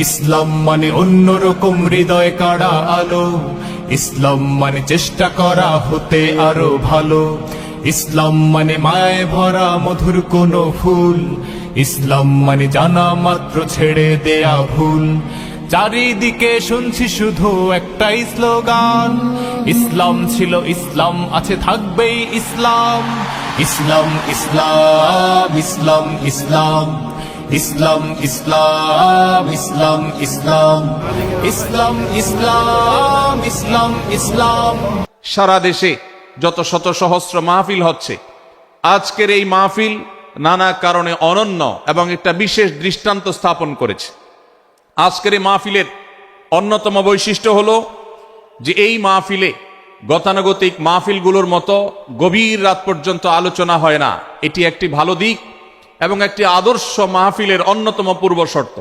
ইসলাম মানে অন্যরকম হৃদয় কাড়া আলো, ইসলাম মানে চেষ্টা করা হতে আরো ভালো, ইসলাম মানে মায়ায় ভরা মধুর কোনো ফুল, ইসলাম মানে জানা মাত্র ছেড়ে দেয়া ভুল। চারিদিকে শুনছি শুধু একটাই স্লোগান, ইসলাম ছিল ইসলাম আছে থাকবেই ইসলাম। ইসলাম ইসলাম ইসলাম ইসলাম ইসলাম ইসলাম ইসলাম ইসলাম ইসলাম ইসলাম ইসলাম ইসলাম। সারা দেশে যত শত সহস্র মাহফিল হচ্ছে, আজকের এই মাহফিল নানা কারণে অনন্য এবং একটা বিশেষ দৃষ্টান্ত স্থাপন করেছে। আজকের এই মাহফিলের অন্যতম বৈশিষ্ট্য হলো যে এই মাহফিলে গতানুগতিক মাহফিলগুলোর মতো গভীর রাত পর্যন্ত আলোচনা হয় না। এটি একটি ভালো দিক এবং একটি আদর্শ মাহফিলের অন্যতম পূর্ব শর্ত।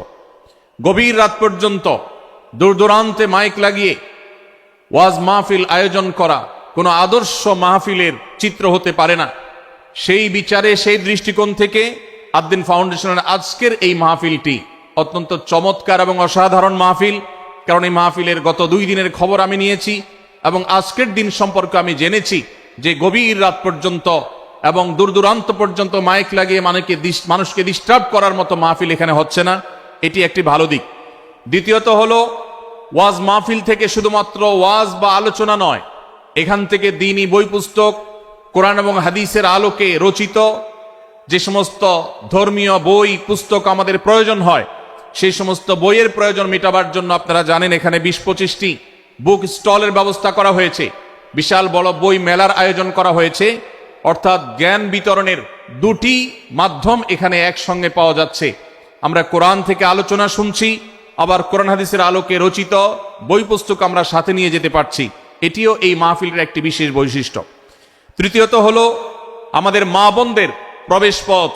গভীর রাত পর্যন্ত দূর দূরান্তে মাইক লাগিয়ে ওয়াজ মাহফিল আয়োজন করা কোনো আদর্শ মাহফিলের চিত্র হতে পারে না। সেই বিচারে, সেই দৃষ্টিকোণ থেকে আদ-দ্বীন ফাউন্ডেশনের আজকের এই মাহফিলটি অত্যন্ত চমৎকার এবং অসাধারণ মাহফিল। কারণ এই মাহফিলের গত 2 দিনের খবর আমি নিয়েছি এবং আজকের দিন সম্পর্কে আমি জেনেছি যে গভীর রাত পর্যন্ত এবং দূর দূরান্ত পর্যন্ত মাইক লাগিয়ে মানুষকে ডিস্টার্ব করার মতো মাহফিল এখানে হচ্ছে না। এটি একটি ভালো দিক। দ্বিতীয়ত হলো, ওয়াজ মাহফিল থেকে শুধুমাত্র ওয়াজ বা আলোচনা নয়, এখান থেকে দ্বীনি বই পুস্তক, কোরআন এবং হাদিসের আলোকে রচিত যে সমস্ত ধর্মীয় বই পুস্তক আমাদের প্রয়োজন হয়, সেই সমস্ত বইয়ের প্রয়োজন মেটাবার জন্য আপনারা জানেন এখানে 20-25টি বুক স্টলের ব্যবস্থা করা হয়েছে। বিশাল বড় বই মেলার আয়োজন করা হয়েছে। অর্থাৎ জ্ঞান বিতরণের 2টি মাধ্যম এখানে একসঙ্গে পাওয়া যাচ্ছে। আমরা কোরআন থেকে আলোচনা শুনছি, আবার কোরআন হাদিসের আলোকে রচিত বই পুস্তক আমরা সাথে নিয়ে যেতে পারছি। এটিও এই মাহফিলের একটি বিশেষ বৈশিষ্ট্য। তৃতীয়ত হলো, আমাদের মা বোনদের প্রবেশ পথ,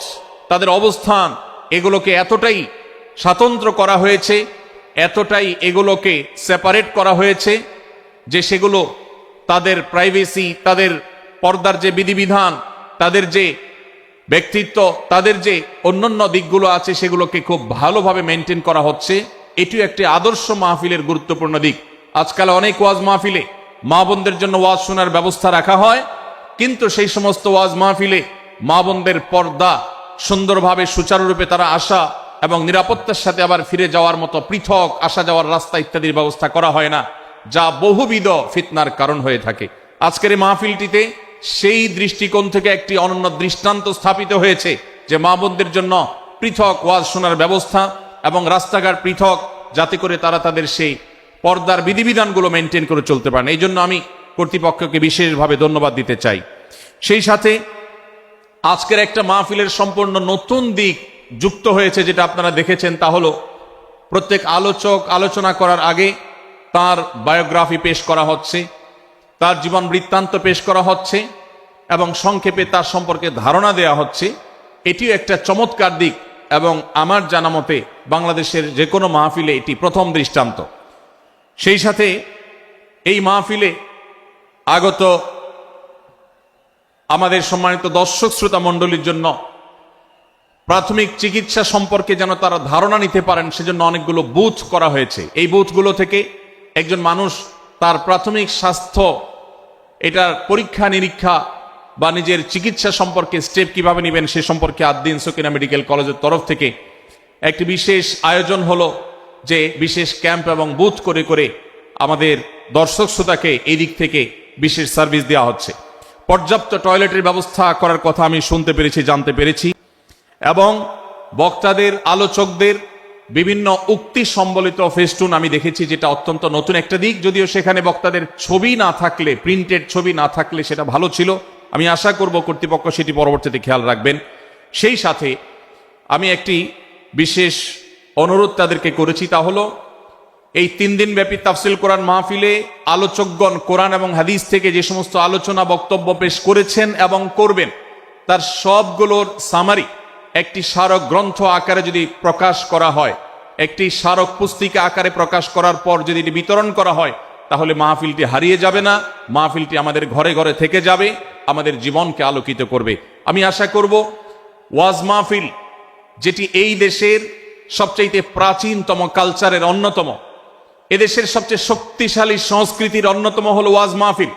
তাদের অবস্থান, এগুলোকে এতটাই স্বতন্ত্র করা হয়েছে, এতটাই এগুলোকে সেপারেট করা হয়েছে যে সেগুলো তাদের প্রাইভেসি, তাদের পর্দার যে বিধিবিধান, তাদের যে ব্যক্তিত্ব, তাদের যে অন্যান্য দিকগুলো আছে সেগুলোকে খুব ভালোভাবে মেনটেন করা হচ্ছে। এটিও একটি আদর্শ মাহফিলের গুরুত্বপূর্ণ দিক। আজকাল অনেক ওয়াজ মাহফিলে মা বোনদের জন্য ওয়াজ শোনার ব্যবস্থা রাখা হয়, কিন্তু সেই সমস্ত ওয়াজ মাহফিলে মা বোনদের পর্দা সুন্দরভাবে সুচারুরূপে তারা আসা এবং নিরাপত্তার সাথে আবার ফিরে যাওয়ার মতো পৃথক আসা যাওয়ার রাস্তা ইত্যাদির ব্যবস্থা করা হয় না, যা বহুবিধ ফিতনার কারণ হয়ে থাকে। আজকের এই মাহফিলটিতে সেই দৃষ্টিকোণ থেকে একটি অনন্য দৃষ্টান্ত স্থাপিত হয়েছে যে মা বোনদের জন্য পৃথক ওয়াজ শোনার ব্যবস্থা এবং রাস্তাঘাট পৃথক, যাতে করে তারা তাদের সেই পর্দার বিধিবিধানগুলো মেনটেন করে চলতে পারেন। এই জন্য আমি কর্তৃপক্ষকে বিশেষভাবে ধন্যবাদ দিতে চাই। সেই সাথে আজকের একটা মাহফিলের সম্পূর্ণ নতুন দিক যুক্ত হয়েছে, যেটা আপনারা দেখেছেন, তা হলো প্রত্যেক আলোচক আলোচনা করার আগে তার বায়োগ্রাফি পেশ করা হচ্ছে, তার জীবন বৃত্তান্ত পেশ করা হচ্ছে এবং সংক্ষেপে তার সম্পর্কে ধারণা দেয়া হচ্ছে। এটিও একটা চমৎকার দিক এবং আমার জানা মতে বাংলাদেশের যে কোনো মাহফিলে এটি প্রথম দৃষ্টান্ত। সেই সাথে এই মাহফিলে আগত আমাদের সম্মানিত দর্শক শ্রোতা মণ্ডলীর জন্য প্রাথমিক চিকিৎসা সম্পর্কে যেন তারা ধারণা নিতে পারেন, সেজন্য অনেকগুলো বুথ করা হয়েছে। এই বুথগুলো থেকে একজন মানুষ তার প্রাথমিক স্বাস্থ্য, এটার পরীক্ষা নিরীক্ষা বা নিজের চিকিৎসা সম্পর্কে স্টেপ কিভাবে নেবেন সে সম্পর্কে আদ-দ্বীন সকিনা মেডিকেল কলেজের তরফ থেকে একটি বিশেষ আয়োজন হলো, যে বিশেষ ক্যাম্প এবং বুথ করে করে আমাদের দর্শক শ্রোতাকে এই দিক থেকে বিশেষ সার্ভিস দেওয়া হচ্ছে। পর্যাপ্ত টয়লেটের ব্যবস্থা করার কথা আমি শুনতে পেরেছি, জানতে পেরেছি, এবং বক্তাদের, আলোচকদের বিভিন্ন উক্তি সম্বলিত ফেস্টুন আমি দেখেছি, যেটা অত্যন্ত নতুন একটা দিক। যদিও সেখানে বক্তাদের ছবি না থাকলে, প্রিন্টেড ছবি না থাকলে সেটা ভালো ছিল। আমি আশা করব কর্তৃপক্ষ সেটি পরবর্তীতে খেয়াল রাখবেন। সেই সাথে আমি একটি বিশেষ অনুরোধ তাদেরকে করেছি, তা হলো এই 3 দিন ব্যাপী তাফসিল কোরআন মাহফিলে আলোচকগণ কোরআন এবং হাদিস থেকে যে সমস্ত আলোচনা বক্তব্য পেশ করেছেন এবং করবেন, তার সবগুলোর সামারি একটি স্মারক গ্রন্থ আকারে যদি প্রকাশ করা হয়, একটি স্মারক পুস্তিকা আকারে প্রকাশ করার পর যদি এটি বিতরণ করা হয়, তাহলে মাহফিলটি হারিয়ে যাবে না, মাহফিলটি আমাদের ঘরে ঘরে থেকে যাবে, আমাদের জীবনকে আলোকিত করবে। আমি আশা করব ওয়াজ মাহফিল, যেটি এই দেশের সবচেয়ে প্রাচীনতম কালচারের অন্যতম, এদেশের সবচেয়ে শক্তিশালী সংস্কৃতির অন্যতম হলো ওয়াজ মাহফিল।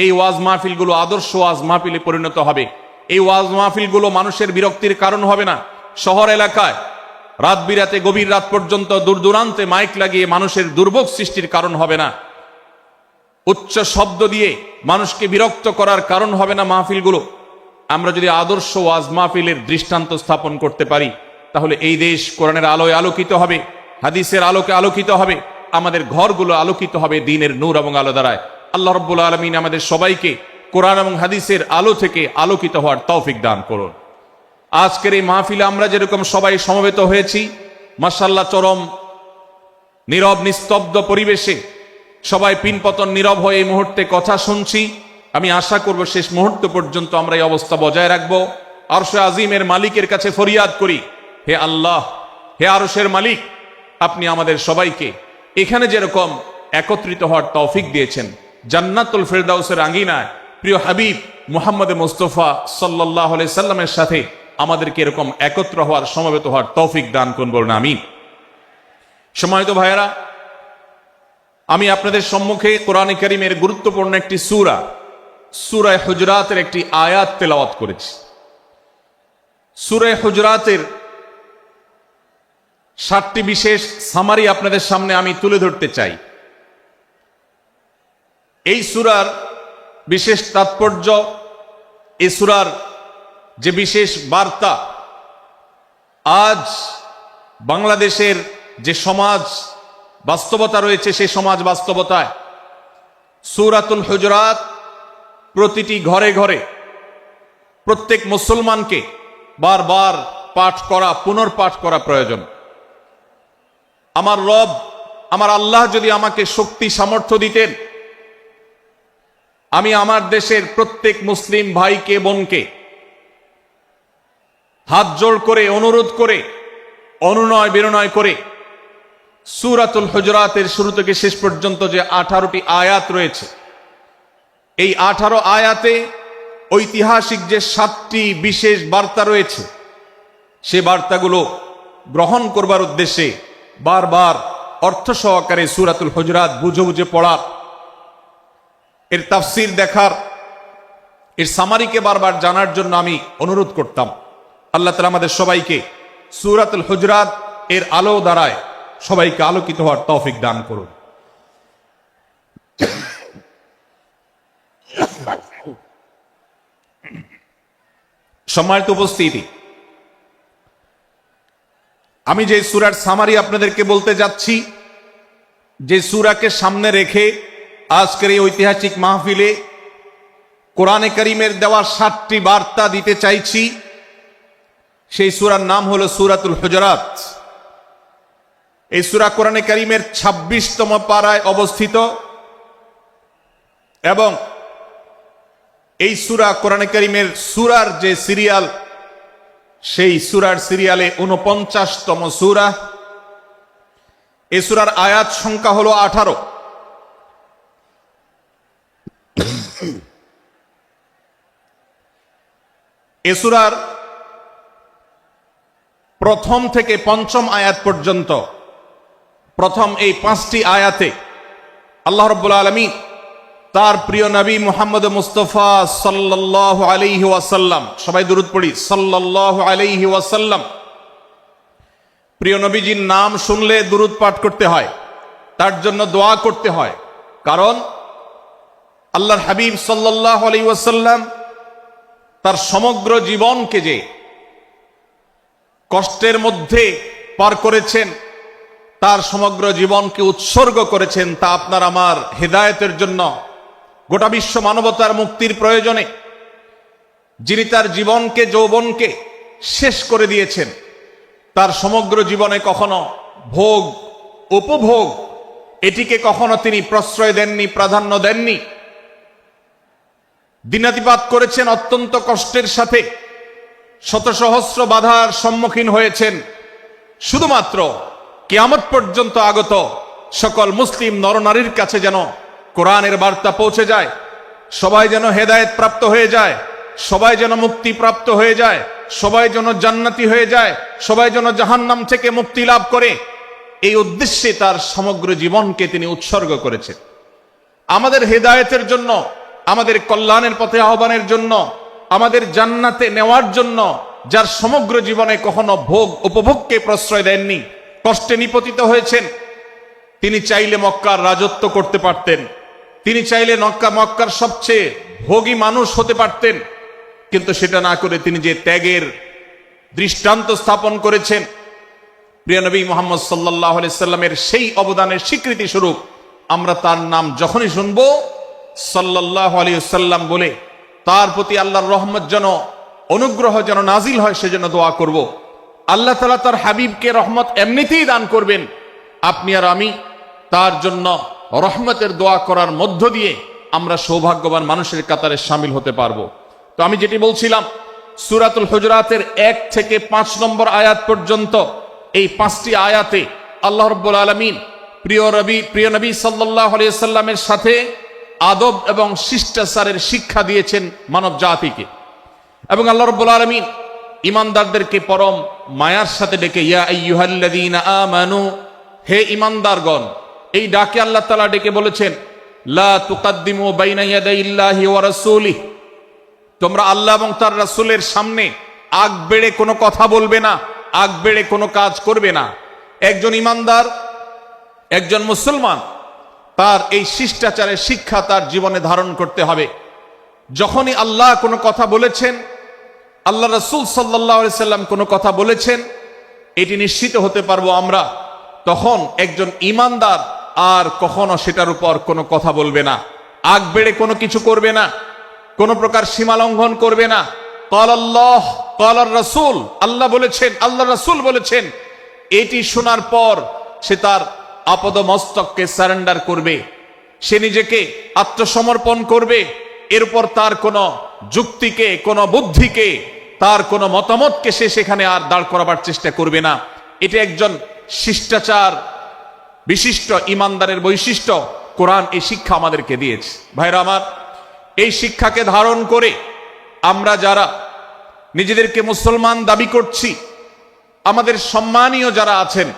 এই ওয়াজ মাহফিলগুলো আদর্শ ওয়াজ মাহফিলে পরিণত হবে। এই ওয়াজ মাহফিলগুলো মানুষের বিরক্তির কারণ হবে না। শহর এলাকায় রাত বিরাতে গভীর রাত পর্যন্ত দূর দূরান্তে মাইক লাগিয়ে মানুষের দুর্ভোগ সৃষ্টির কারণ হবে না। উচ্চ শব্দ দিয়ে মানুষকে বিরক্ত করার কারণ হবে না মাহফিলগুলো। আমরা যদি আদর্শ ওয়াজ মাহফিলের দৃষ্টান্ত স্থাপন করতে পারি, তাহলে এই দেশ কোরআনের আলোয় আলোকিত হবে, হাদিসের আলোকে আলোকিত হবে, আমাদের ঘরগুলো আলোকিত হবে দ্বীনের নূর এবং আলো দ্বারায়। আল্লাহ রাব্বুল আলামিন আমাদের সবাইকে কোরআন এবং হাদিসের আলো থেকে আলোকিত হওয়ার তৌফিক দান করুন। আজকের এই মাহফিলে আমরা যেরকম সবাই সমবেত হয়েছি, মাশাআল্লাহ চরম নীরব নিস্তব্ধ পরিবেশে সবাই পিনপতন নীরব হয়ে এই মুহূর্তে কথা শুনছি। আমি আশা করব শেষ মুহূর্ত পর্যন্ত আমরা এই অবস্থা বজায় রাখবো। আরশে আজিমের মালিকের কাছে ফরিয়াদ করি, হে আল্লাহ, হে আরশের মালিক, আপনি আমাদের সবাইকে এখানে যেরকম একত্রিত হওয়ার তৌফিক দিয়েছেন, জান্নাতুল ফেরদাউসের আঙ্গিনায় প্রিয় হাবিব মুহাম্মদ মুস্তাফা সাল্লাল্লাহু আলাইহি সাল্লামের সাথে আমাদেরকে এরকম একত্র হওয়ার সমবেত হওয়ার তৌফিক দান করুন, বলুন আমিন। সম্মানিত ভাইয়েরা, আমি আপনাদের সম্মুখে কোরআনে কারীমের গুরুত্বপূর্ণ একটি সূরা, সূরা হুজরাতের একটি আয়াত তেলাওয়াত করেছি। সূরা হুজরাতের 7টি বিশেষ সামারি আপনাদের সামনে আমি তুলে ধরতে চাই। এই সূরার বিশেষ তাৎপর্য, এই সূরার যে বিশেষ বার্তা, আজ বাংলাদেশের যে সমাজ বাস্তবতা রয়েছে, সেই সমাজ বাস্তবতায় সূরাতুল হুজরাত প্রতিটি ঘরে ঘরে প্রত্যেক মুসলমানকে বারবার পাঠ করা, পুনর্পাঠ করা প্রয়োজন। আমার রব, আমার আল্লাহ যদি আমাকে শক্তি সামর্থ্য দিতেন, আমি আমার দেশের প্রত্যেক মুসলিম ভাইকে বোনকে হাত জোড় করে অনুরোধ করে অনুনয় বিনয় করে সূরাতুল হুজরাতের শুরু থেকে শেষ পর্যন্ত যে 18টি আয়াত রয়েছে, এই 18 আয়াতে ঐতিহাসিক যে 7টি বিশেষ বার্তা রয়েছে, সে বার্তাগুলো গ্রহণ করবার উদ্দেশ্যে বারবার অর্থ সহকারে সূরাতুল হুজরাত বুঝে বুঝে পড়ার, এর তাফসীর দেখার, এর সামারিকে বারবার জানার জন্য আমি অনুরোধ করতাম। আল্লাহ তাআলা আমাদের সবাইকে সূরাতুল হুজরাত এর আলো দ্বারায় সবাইকে আলোকিত হওয়ার তৌফিক দান করুন। সম্মানিত উপস্থিতি, আমি যে সূরার সামারি আপনাদেরকে বলতে যাচ্ছি, যে সূরাকে সামনে রেখে আজকের এই ঐতিহাসিক মাহফিলে কোরআনে কারীমের দেওয়া 7টি বার্তা দিতে চাইছি, সেই সূরার নাম হলো সূরাতুল হুজরাত। এই সূরা কোরআনে কারীমের 26তম পারায় অবস্থিত এবং এই সূরা কোরআনে কারীমের সূরার যে সিরিয়াল, সেই সূরার সিরিয়ালে 49তম সূরা। এই সূরার আয়াত সংখ্যা হলো 18। এই সূরার প্রথম থেকে 5ম আয়াত পর্যন্ত, প্রথম এই 5টি আয়াতে আল্লাহ রাব্বুল আলামিন তার প্রিয় নবী মুহাম্মদ মুস্তাফা সাল্লাল্লাহু আলাইহি ওয়াসাল্লাম, সবাই দুরূদ পড়ি, সাল্লাল্লাহু আলাইহি ওয়াসাল্লাম, প্রিয় নবীজির নাম শুনলে দুরূদ পাঠ করতে হয়, তার জন্য দোয়া করতে হয়। কারণ আল্লাহর হাবিব সাল্লাল্লাহু আলাইহি ওয়াসাল্লাম তার সমগ্র জীবনকে যে কষ্টের মধ্যে পার করেছেন, তার সমগ্র জীবনকে উৎসর্গ করেছেন, তা আপনার আমার হেদায়েতের জন্য, গোটা বিশ্ব মানবতার মুক্তির প্রয়োজনে। যিনি তার জীবনকে, যৌবনকে শেষ করে দিয়েছেন, তার সমগ্র জীবনে কখনো ভোগ উপভোগ এটিকে কখনো তিনি প্রশ্রয় দেননি, প্রাধান্য দেননি। দিনাতিপাত করেছেন অত্যন্ত কষ্টের সাথে, শত সহস্র বাধার সম্মুখীন হয়েছেন, শুধুমাত্র কিয়ামত পর্যন্ত আগত সকল মুসলিম নরনারীর কাছে যেন কোরআনের বার্তা পৌঁছে যায়, সবাই যেন হেদায়েত প্রাপ্ত হয়ে যায়, সবাই যেন মুক্তি প্রাপ্ত হয়ে যায়, সবাই যেন জান্নাতি হয়ে যায়, সবাই যেন জাহান্নাম থেকে মুক্তি লাভ করে, এই উদ্দেশ্যে তার সমগ্র জীবনকে তিনি উৎসর্গ করেছেন। আমাদের হেদায়েতের জন্য, আমাদের কল্যাণের পথে আহ্বানের জন্য, আমাদের জান্নাতে নেওয়ার জন্য, যার সমগ্র জীবনে কখনো ভোগ উপভোগকে প্রশ্রয় দেননি, কষ্টে নিপতিত হয়েছেন, তিনি চাইলে মক্কার রাজত্ব করতে পারতেন, তিনি চাইলে মক্কার সবচেয়ে ভোগী মানুষ হতে পারতেন, কিন্তু সেটা না করে তিনি যে ত্যাগের দৃষ্টান্ত স্থাপন করেছেন, প্রিয় নবী মুহাম্মদ সাল্লাল্লাহু আলাইহি সাল্লামের সেই অবদানের স্বীকৃতি স্বরূপ আমরা তার নাম যখনই শুনবো সাল্লাল্লাহু আলাইহি সাল্লাম বলে তার প্রতি আল্লাহর রহমত যেন, অনুগ্রহ যেন নাজিল হয় সেজন্য দোয়া করব। আল্লাহ তাআলা তার হাবিবকে রহমত এমনিতেই দান করবেন, আপনি আর আমি তার জন্য রহমতের দোয়া করার মধ্য দিয়ে আমরা সৌভাগ্যবান মানুষের কাতারে শামিল হতে পারবো। তো আমি যেটি বলছিলাম, সূরাতুল হুজুরাতের 1 থেকে 5 নম্বর আয়াত পর্যন্ত এই 5টি আয়াতে আল্লাহ রাব্বুল আলামিন প্রিয় নবী সাল্লাল্লাহু আলাইহি সাল্লামের সাথে আদব এবং শিষ্টাচারের শিক্ষা দিয়েছেন মানব জাতিকে। এবং আল্লাহ রাব্বুল আলামিন ঈমানদারদেরকে পরম মায়ার সাথে ডেকে, ইয়া আইয়ুহাল্লাযীনা আমানু, হে ঈমানদারগণ, এই ডাকে আল্লাহ তাআলা ডেকে বলেছেন, লা তুকাদ্দিমু বাইনা ইয়াদাইল্লাহি ওয়া রাসূলিহি, তোমরা আল্লাহ এবং তার রাসূলের সামনে আগ বেড়ে কোনো কথা বলবে না, আগ বেড়ে কোনো কাজ করবে না। একজন ঈমানদার, একজন মুসলমান, তার এই শিষ্টাচারের শিক্ষা তার জীবনে ধারণ করতে হবে। যখনই আল্লাহ কোনো কথা বলেছেন, আল্লাহ রাসূল সাল্লাল্লাহু আলাইহি সাল্লাম কোনো কথা বলেছেন, এটি নিশ্চিত হতে পারবো আমরা, তখন একজন ঈমানদার আর কখনো সেটার উপর কোনো কথা বলবে না, আগ বেড়ে কোনো কিছু করবে না, কোনো প্রকার সীমা লঙ্ঘন করবে না। ক্বাল আল্লাহ ক্বাল রাসূল, আল্লাহ বলেছেন, আল্লাহ রাসূল বলেছেন, এটি শোনার পর সে তার আপদমস্তককে সারেন্ডার করবে, সে নিজেকে আত্মসমর্পণ করবে। এরপর তার কোনো যুক্তিকে, কোনো বুদ্ধিকে, তার কোনো মতামতকে সে সেখানে আর দাঁড় করাবার চেষ্টা করবে না। এটা একজন শিষ্টাচার বিশিষ্ট ঈমানদারের বৈশিষ্ট্য। কোরআন এই শিক্ষা আমাদেরকে দিয়েছে। ভাইরা আমার, এই শিক্ষাকে ধারণ করে আমরা যারা নিজেদেরকে মুসলমান দাবি করছি, আমাদের সম্মানীয় যারা আছেন,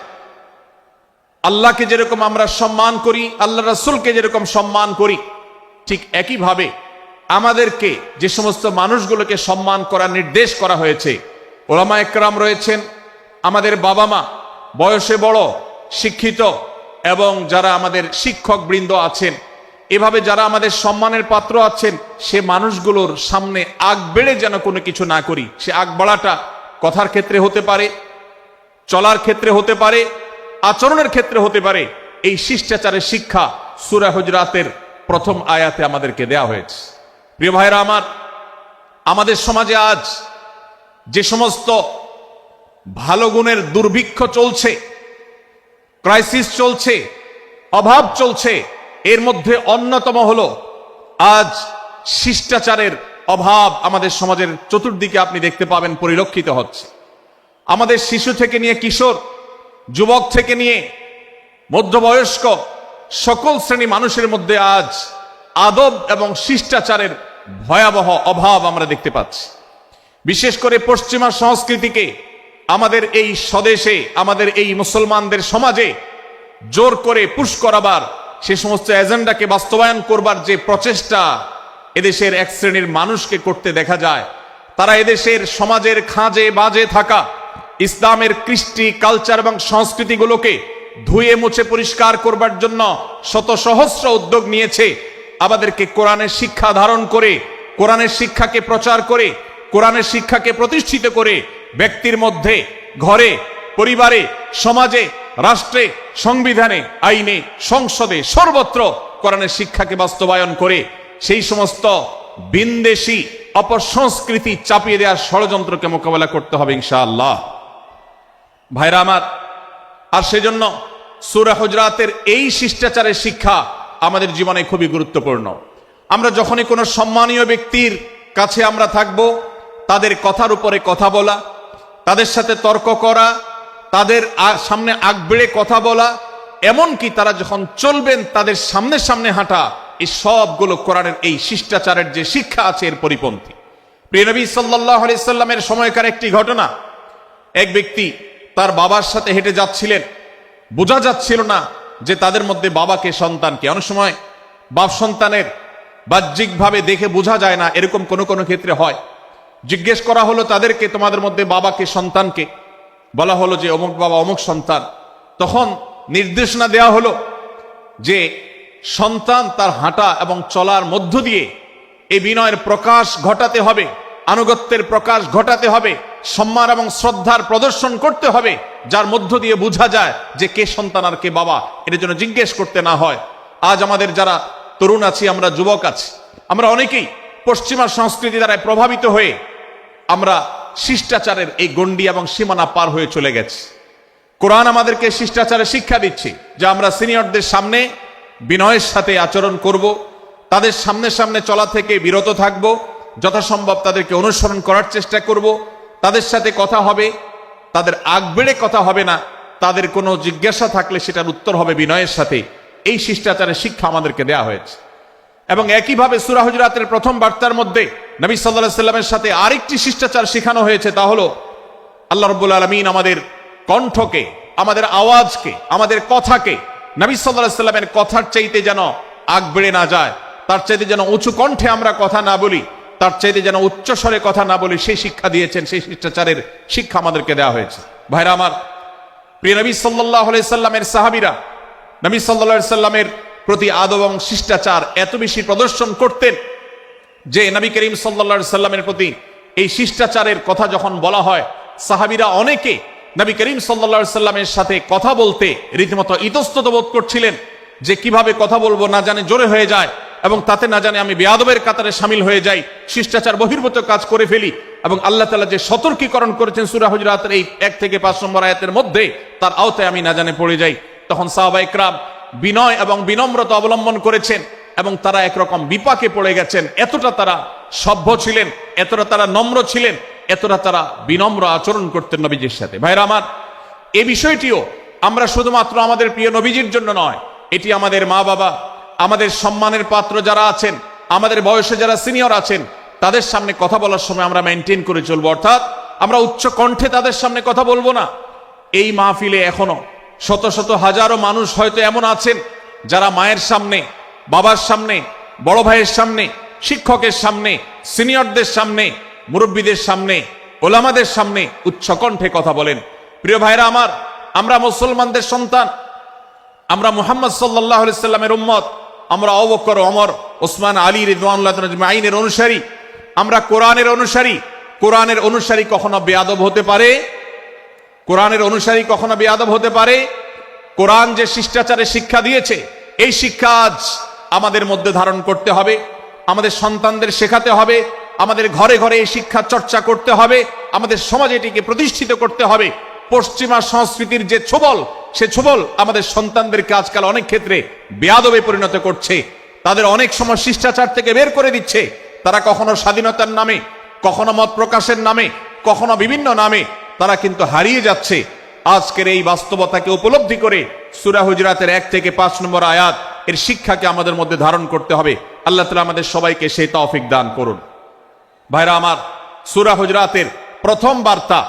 আল্লাহকে যেরকম আমরা সম্মান করি, আল্লাহ রাসূলকে যেরকম সম্মান করি, ঠিক একইভাবে আমাদেরকে যে সমস্ত মানুষগুলোকে সম্মান করার নির্দেশ করা হয়েছে, ওলামা একরাম রয়েছেন, আমাদের বাবা মা, বয়সে বড়, শিক্ষিত, এবং যারা আমাদের শিক্ষক বৃন্দ আছেন, এভাবে যারা আমাদের সম্মানের পাত্র আছেন, সে মানুষগুলোর সামনে আগ বেড়ে যেন কোনো কিছু না করি। সে আগ বাড়াটা কথার ক্ষেত্রে হতে পারে, চলার ক্ষেত্রে হতে পারে, আচরণের ক্ষেত্রে হতে পারে। এই শিষ্টাচারের শিক্ষা সূরা হুজুরাতের প্রথম আয়াতে আমাদেরকে দেয়া হয়েছে। প্রিয় ভাইরা আমার, আমাদের সমাজে আজ যে সমস্ত ভালো গুণের দুর্ভিক্ষ চলছে, ক্রাইসিস চলছে, অভাব চলছে, এর মধ্যে অন্যতম হলো আজ শিষ্টাচারের অভাব। আমাদের সমাজের চতুর্দিকে আপনি দেখতে পাবেন পরিলক্ষিত হচ্ছে। আমাদের শিশু থেকে নিয়ে কিশোর, যুবক থেকে নিয়ে মধ্যবয়স্ক, সকল শ্রেণী মানুষের মধ্যে আজ আদব এবং শিষ্টাচারের ভয়াবহ অভাব আমরা দেখতে পাচ্ছি। বিশেষ করে পশ্চিমা সংস্কৃতিকে আমাদের এই স্বদেশে, আমাদের এই মুসলমানদের সমাজে জোর করে পুশ করাবার, সে সমস্ত এজেন্ডাকে বাস্তবায়ন করবার যে প্রচেষ্টা এদেশের এক শ্রেণীর মানুষকে করতে দেখা যায়, তারা এদেশের সমাজের খাঁজে বাজে থাকা ইসলামের কৃষ্টি, কালচার এবং সংস্কৃতিগুলোকে ধুয়ে মুছে পরিষ্কার করবার জন্য শত সহস্র উদ্যোগ নিয়েছে। আমাদেরকে কোরআনের শিক্ষা ধারণ করে, কোরআনের শিক্ষাকে প্রচার করে, কোরআনের শিক্ষাকে প্রতিষ্ঠিত করে ব্যক্তির মধ্যে, ঘরে, পরিবারে, সমাজে, রাষ্ট্রে, সংবিধানে, আইনে, সংসদে, সর্বত্র কোরআনের শিক্ষাকে বাস্তবায়ন করে সেই সমস্ত বিন্দেশী অপসংস্কৃতি চাপিয়ে দেওয়ার ষড়যন্ত্রকে মোকাবেলা করতে হবে ইনশাআল্লাহ। ভাইরা আমার, আর সেজন্য সূরা হুজুরাতের এই শিষ্টাচারের শিক্ষা আমাদের জীবনে খুবই গুরুত্বপূর্ণ। আমরা যখনই কোনো সম্মানীয় ব্যক্তির কাছে আমরা থাকব, তাদের কথার উপরে কথা বলা, তাদের সাথে তর্ক করা, তাদের সামনে আগ বেড়ে কথা বলা, এমনকি তারা যখন চলবেন তাদের সামনে সামনে হাঁটা, এই সবগুলো কোরআনের এই শিষ্টাচারের যে শিক্ষা আছে এর পরিপন্থী। প্রিয় নবী সাল্লাল্লাহু আলাইহি সাল্লামের সময়কার একটি ঘটনা। এক ব্যক্তি তার বাবার সাথে হেঁটে যাচ্ছিলেন, বোঝা যাচ্ছিল না যে তাদের মধ্যে বাবাকে সন্তানকে। অনেক সময় বাপ সন্তানের বাহ্যিকভাবে দেখে বোঝা যায় না, এরকম কোনো কোনো ক্ষেত্রে হয়। জিজ্ঞেস করা হলো তাদেরকে, তোমাদের মধ্যে বাবাকে সন্তানকে? বলা হলো যে অমুক বাবা অমুক সন্তান। তখন নির্দেশনা দেওয়া হলো যে সন্তান তার হাঁটা এবং চলার মধ্য দিয়ে এই বিনয়ের প্রকাশ ঘটাতে হবে, আনুগত্যের প্রকাশ ঘটাতে হবে, সম্মান এবং শ্রদ্ধার প্রদর্শন করতে হবে, যার মধ্য দিয়ে বোঝা যায় যে কে সন্তান আর কে বাবা। এর জন্য জিজ্ঞেস করতে না হয়। আজ আমাদের যারা তরুণ আছি, আমরা যুবক আছি, আমরা অনেকেই পশ্চিমা সংস্কৃতি দ্বারা প্রভাবিত হয়ে আমরা শিষ্টাচারের এই গণ্ডি এবং সীমানা পার হয়ে চলে গেছি। কোরআন আমাদেরকে শিষ্টাচারের শিক্ষা দিচ্ছে যে আমরা সিনিয়রদের সামনে বিনয়ের সাথে আচরণ করব, তাদের সামনে সামনে চলা থেকে বিরত থাকব, যথাসম্ভব তাদেরকে অনুসরণ করার চেষ্টা করব, তাদের সাথে কথা হবে, তাদের আগ বেড়ে কথা হবে না, তাদের কোনো জিজ্ঞাসা থাকলে সেটার উত্তর হবে বিনয়ের সাথে। এই শিষ্টাচারের শিক্ষা আমাদেরকে দেয়া হয়েছে। এবং একইভাবে সূরা হুজুরাতের প্রথম বার্তার মধ্যে নবী সাল্লাল্লাহু আলাইহি সাল্লামের সাথে আরেকটি শিষ্টাচার শেখানো হয়েছে, তা হলো আল্লাহ রাব্বুল আলামিন আমাদের কণ্ঠকে, আমাদের আওয়াজকে, আমাদের কথাকে নবী সাল্লাল্লাহু আলাইহি সাল্লামের কথার চাইতে যেন আগ বেড়ে না যায়, তার চাইতে যেন উঁচু কণ্ঠে আমরা কথা না বলি, তার চাইতে যেন উচ্চ স্বরে কথা না বলি, সেই শিক্ষা দিয়েছেন। সেই শিষ্টাচারের শিক্ষা আমাদেরকে দেওয়া হয়েছে। ভাইরা আমার, প্রিয় নবী সাল্লাল্লাহু আলাইহি সাল্লামের সাহাবীরা নবী সাল্লাল্লাহু আলাইহি সাল্লামের প্রতি আদব এবং শিষ্টাচার এত বেশি প্রদর্শন করতেন যে নবী করিম সাল্লাল্লাহু আলাইহি সাল্লামের প্রতি এই শিষ্টাচারের কথা যখন বলা হয়, সাহাবীরা অনেকে নবী করিম সাল্লাল্লাহু আলাইহি সাল্লামের সাথে কথা বলতে রীতিমতো ইতস্তত বোধ করছিলেন যে কিভাবে কথা বলবো, না জানে জোরে হয়ে যায় এবং তাতে না জানে আমি বেয়াদবের কাতারে শামিল হয়ে যাই, শিষ্টাচার বহির্ভূত কাজ করে ফেলি। এবং আল্লাহ তাআলা যে সতর্কীকরণ করেছেন সূরা হুজুরাতের এই 1 থেকে 5 নম্বর আয়াতের মধ্যে, তার আওতায় আমি না জানে পড়ে যাই। তখন সাহাবায়ে কেরাম বিনয় এবং বিনম্রতা অবলম্বন করেছেন এবং তারা একরকম বিপাকে পড়ে গেছেন। এতটা তারা সভ্য ছিলেন, এতটা তারা নম্র ছিলেন, এতটা তারা বিনম্র আচরণ করতেন নবীজির সাথে। ভাইরা আমার, এই বিষয়টিও আমরা শুধুমাত্র আমাদের প্রিয় নবীজির জন্য নয়, এটি আমাদের মা বাবা, আমাদের সম্মানের পাত্র যারা আছেন, আমাদের বয়সে যারা সিনিয়র আছেন, তাদের সামনে কথা বলার সময় আমরা মেনটেন করে চলবো। অর্থাৎ আমরা উচ্চ কণ্ঠে তাদের সামনে কথা বলবো না। এই মাহফিলে এখনো শত শত হাজারো মানুষ হয়তো এমন আছেন যারা মায়ের সামনে, বাবার সামনে, বড় ভাইয়ের সামনে, শিক্ষকের সামনে, সিনিয়রদের সামনে, মুরব্বীদের সামনে, ওলামাদের সামনে উচ্চ কণ্ঠে কথা বলেন। প্রিয় ভাইরা আমার, আমরা মুসলমানদের সন্তান, আমরা মুহাম্মদ সাল্লাল্লাহু আলাইহি সাল্লামের উম্মত, আমরা আবু বকর, ওমর, ওসমান, আলী রাদিয়াল্লাহু আজমাইনের অনুসারী, আমরা কোরআনের অনুসারী। কোরআনের অনুসারী কখনো বেয়াদব হতে পারে? কোরআনের অনুসারী কখনো বেয়াদব হতে পারে? কোরআন যে শিষ্টাচারের শিক্ষা দিয়েছে, এই শিক্ষা আজ আমাদের মধ্যে ধারণ করতে হবে, আমাদের সন্তানদের শেখাতে হবে, আমাদের ঘরে ঘরে এই শিক্ষা চর্চা করতে হবে, আমাদের সমাজে এটিকে প্রতিষ্ঠিত করতে হবে। পশ্চিমা সংস্কৃতির যে ছোবল, সে ছোবল আমাদের সন্তানদেরকে আজকাল অনেক ক্ষেত্রে বেয়াদবে পরিণত করছে, তাদের অনেক সময় শিষ্টাচার থেকে বের করে দিচ্ছে। তারা কখনো স্বাধীনতার নামে, কখনো মত প্রকাশের নামে, কখনো বিভিন্ন নামে তারা কিন্তু হারিয়ে যাচ্ছে। আজকের এই বাস্তবতাকে উপলব্ধি করে সূরা হুজুরাতের 1 থেকে 5 নম্বর আয়াত এর শিক্ষাকে আমাদের মধ্যে ধারণ করতে হবে। আল্লাহ তাআলা আমাদের সবাইকে সেই তৌফিক দান করুন। ভাইরা আমার, সূরা হুজুরাতের প্রথম বার্তা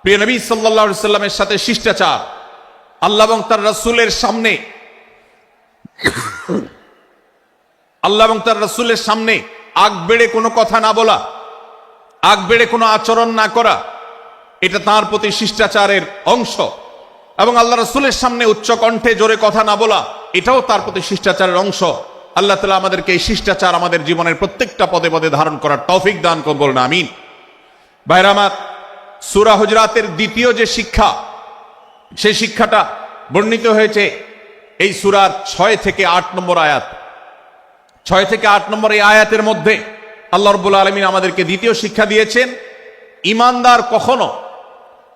প্রিয় নবী সাল্লাল্লাহু আলাইহি সাল্লামের সাথে শিষ্টাচার, আল্লাহ এবং তার রাসূলের সামনে, আল্লাহ এবং তার রাসূলের সামনে আগ বেড়ে কোনো কথা না বলা, আগ বেড়ে কোনো আচরণ না করা, এটা তার প্রতি শিষ্টাচারের অংশ। এবং আল্লাহ রাসূলের সামনে উচ্চ কণ্ঠে জোরে কথা না বলা, এটাও তার প্রতি শিষ্টাচারের অংশ। আল্লাহ তাআলা আমাদেরকে এই শিষ্টাচার আমাদের জীবনের প্রত্যেকটা পদে পদে ধারণ করার তৌফিক দান করুন, বলুন আমিন। ভাইরা আমার, সূরা হুজুরাতের দ্বিতীয় যে শিক্ষা, সেই শিক্ষাটা বর্ণিত হয়েছে এই সূরার 6 থেকে 8 নম্বর আয়াত। 6 থেকে 8 নম্বর এই আয়াতের মধ্যে আল্লাহ রাব্বুল আলামিন আমাদেরকে দ্বিতীয় শিক্ষা দিয়েছেন, ঈমানদার কখনো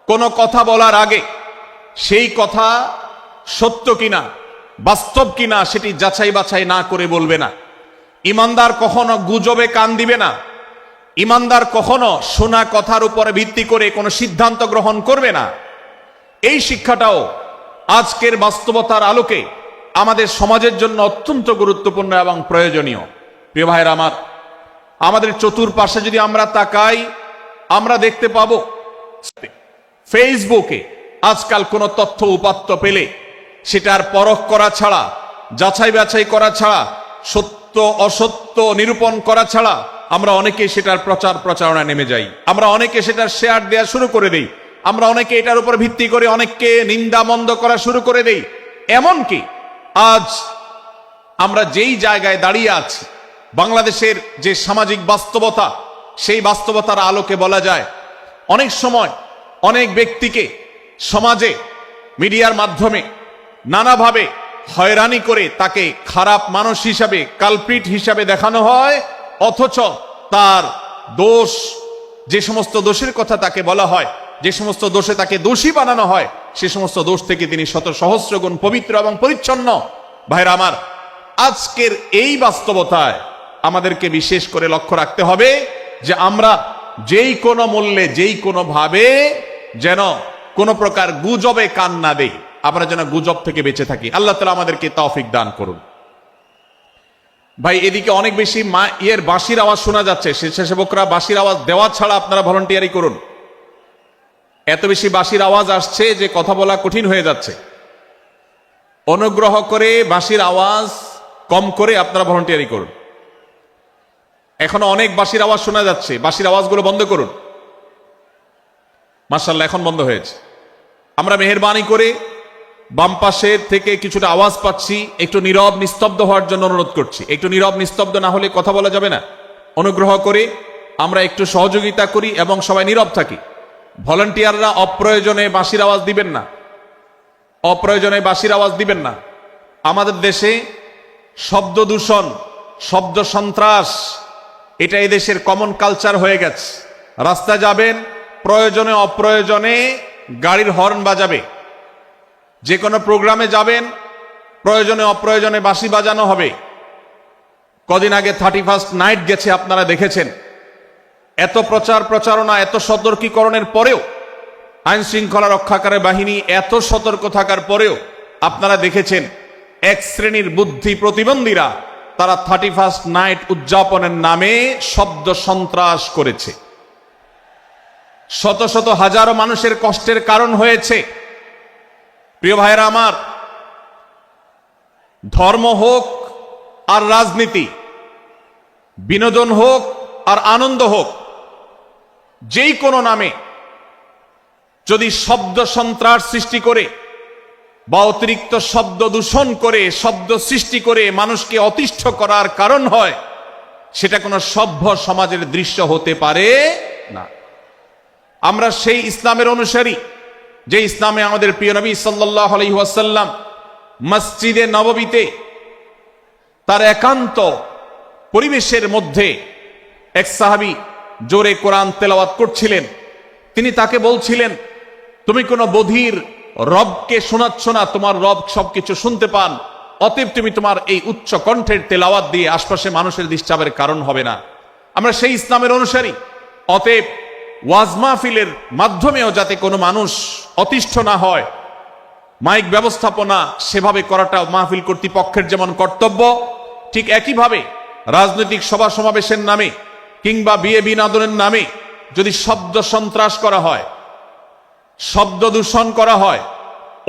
কোনো কথা বলার আগে সেই কথা সত্য কিনা, বাস্তব কিনা সেটি যাচাই বাছাই না করে বলবে না। ঈমানদার কখনো গুজবে কান দিবে না। ঈমানদার কখনো শোনা কথার উপরে ভিত্তি করে কোনো সিদ্ধান্ত গ্রহণ করবে না। এই শিক্ষাটাও আজকের বাস্তবতার আলোকে আমাদের সমাজের জন্য অত্যন্ত গুরুত্বপূর্ণ এবং প্রয়োজনীয়। প্রিয় ভাইরা আমার, আমাদের চতুর্পাশে যদি আমরা তাকাই, আমরা দেখতে পাবো ফেসবুকে আজকাল কোনো তথ্য উপাত্ত পেলে সেটার পরখ করা ছাড়া, যাচাই বাছাই করা ছাড়া, সত্য অসত্য নিরূপণ করা ছাড়া আমরা অনেকে সেটার প্রচার প্রচারণা নেমে যাই। আমরা অনেকে সেটার শেয়ার দেওয়া শুরু করে দেই। আমরা অনেকে এটার উপর ভিত্তি করে অনেককে নিন্দা মন্দ করা শুরু করে দেই। এমনকি আজ আমরা যেই জায়গায় দাঁড়িয়ে আছি, বাংলাদেশের যে সামাজিক বাস্তবতা, সেই বাস্তবতার আলোকে বলা যায় অনেক সময় অনেক ব্যক্তিকে সমাজে মিডিয়ার মাধ্যমে নানাভাবে হয়রানি করে তাকে খারাপ মানুষ হিসাবে, কালপ্রিট হিসাবে দেখানো হয়, অথচ তার দোষ, যে সমস্ত দোষের কথা তাকে বলা হয়, যে সমস্ত দোষে তাকে দোষী বানানো হয়, সে সমস্ত দোষ থেকে তিনি শত সহস্র গুণ পবিত্র এবং পরিচ্ছন্ন। ভাইরা আমার, আজকের এই বাস্তবতায় আমাদেরকে বিশেষ করে লক্ষ্য রাখতে হবে যে আমরা যেই কোনো মূল্যে, যেই কোনো ভাবে যেন কোন প্রকার গুজবে কান না দেই, আমরা যেন গুজব থেকে বেঁচে থাকি। আল্লাহ তাআলা আমাদেরকে তৌফিক দান করুন। ভাই, এদিকে অনেক বেশি বাঁশির আওয়াজ শোনা যাচ্ছে। স্বেচ্ছাসেবকরা বাঁশির আওয়াজ দেওয়া ছাড়া আপনারা ভলান্টিয়ারি করুন। এত বেশি বাঁশির আওয়াজ আসছে যে কথা বলা কঠিন হয়ে যাচ্ছে। অনুগ্রহ করে বাঁশির আওয়াজ কম করে আপনারা ভলান্টিয়ারি করুন। এখনো অনেক বাঁশির আওয়াজ শোনা যাচ্ছে, বাঁশির আওয়াজগুলো বন্ধ করুন। মাশাআল্লাহ, এখন বন্ধ হয়েছে। আমরা মেহেরবানি করে বাম পাশের থেকে কিছুটা আওয়াজ পাচ্ছি, একটু নীরব নিস্তব্ধ হওয়ার জন্য অনুরোধ করছি। একটু নীরব নিস্তব্ধ না হলে কথা বলা যাবে না। অনুগ্রহ করে আমরা একটু সহযোগিতা করি এবং সবাই নীরব থাকি। ভলান্টিয়াররা অপ্রয়োজনে বাঁশির আওয়াজ দিবেন না, অপ্রয়োজনে বাঁশির আওয়াজ দিবেন না। আমাদের দেশে শব্দ দূষণ, শব্দ সন্ত্রাস, এটা এদেশের কমন কালচার হয়ে গেছে। রাস্তা যাবেন, প্রয়োজনে অপ্রয়োজনে গাড়ির হর্ন বাজাবে। যে কোনো প্রোগ্রামে যাবেন, প্রয়োজনে অপ্রয়োজনে বাঁশি বাজানো হবে। কদিন আগে 31st নাইট গেছে, আপনারা দেখেছেন। এত প্রচার প্রচারণা, এত সতর্কীকরণের পরেও, আইন শৃঙ্খলা রক্ষাকারী বাহিনী এত সতর্ক থাকার পরেও আপনারা দেখেছেন এক শ্রেণীর বুদ্ধি প্রতিবন্ধীরা তারা 31st নাইট উদযাপনের নামে শব্দ সন্ত্রাস করেছে। শত শত হাজারো মানুষের কষ্টের কারণ হয়েছে। প্রিয় ভাইরা আমার, ধর্ম হোক আর রাজনীতি, বিনোদন হোক আর আনন্দ হোক, যেই কোনো নামে যদি শব্দ সন্ত্রাস সৃষ্টি করে বা অতিরিক্ত শব্দ দূষণ করে, শব্দ সৃষ্টি করে মানুষকে অতিষ্ঠ করার কারণ হয়, সেটা কোনো সভ্য সমাজের দৃশ্য হতে পারে না। আমরা সেই ইসলামের অনুসারী যে ইসলামে আমাদের প্রিয় নবী সাল্লাল্লাহু আলাইহি ওয়াসাল্লাম মসজিদে নববীতে তার একান্ত পরিবেশের মধ্যে এক সাহাবী জোরে কোরআন তেলাওয়াত করছিলেন। তিনি তাকে বলছিলেন, তুমি কোনো বধির রবকে শোনাচ্ছ না, তোমার রব সবকিছু শুনতে পান, অতএব তুমি তোমার এই উচ্চ কণ্ঠের তেলাওয়াত দিয়ে আশপাশে মানুষের ডিস্টার্বের কারণ হবে না। আমরা সেই ইসলামের অনুসারী। অতএব ওয়াজ মাহফিলের মাধ্যমেও যাতে কোনো মানুষ অতিষ্ঠ না হয়, মাইক ব্যবস্থাপনা সেভাবে করাটা মাহফিল কর্তৃপক্ষের যেমন কর্তব্য, ঠিক একইভাবে রাজনৈতিক সভা সমাবেশের নামে কিংবা বিয়ে বিনোদনের নামে যদি শব্দ সন্ত্রাস করা হয়, শব্দ দূষণ করা হয়,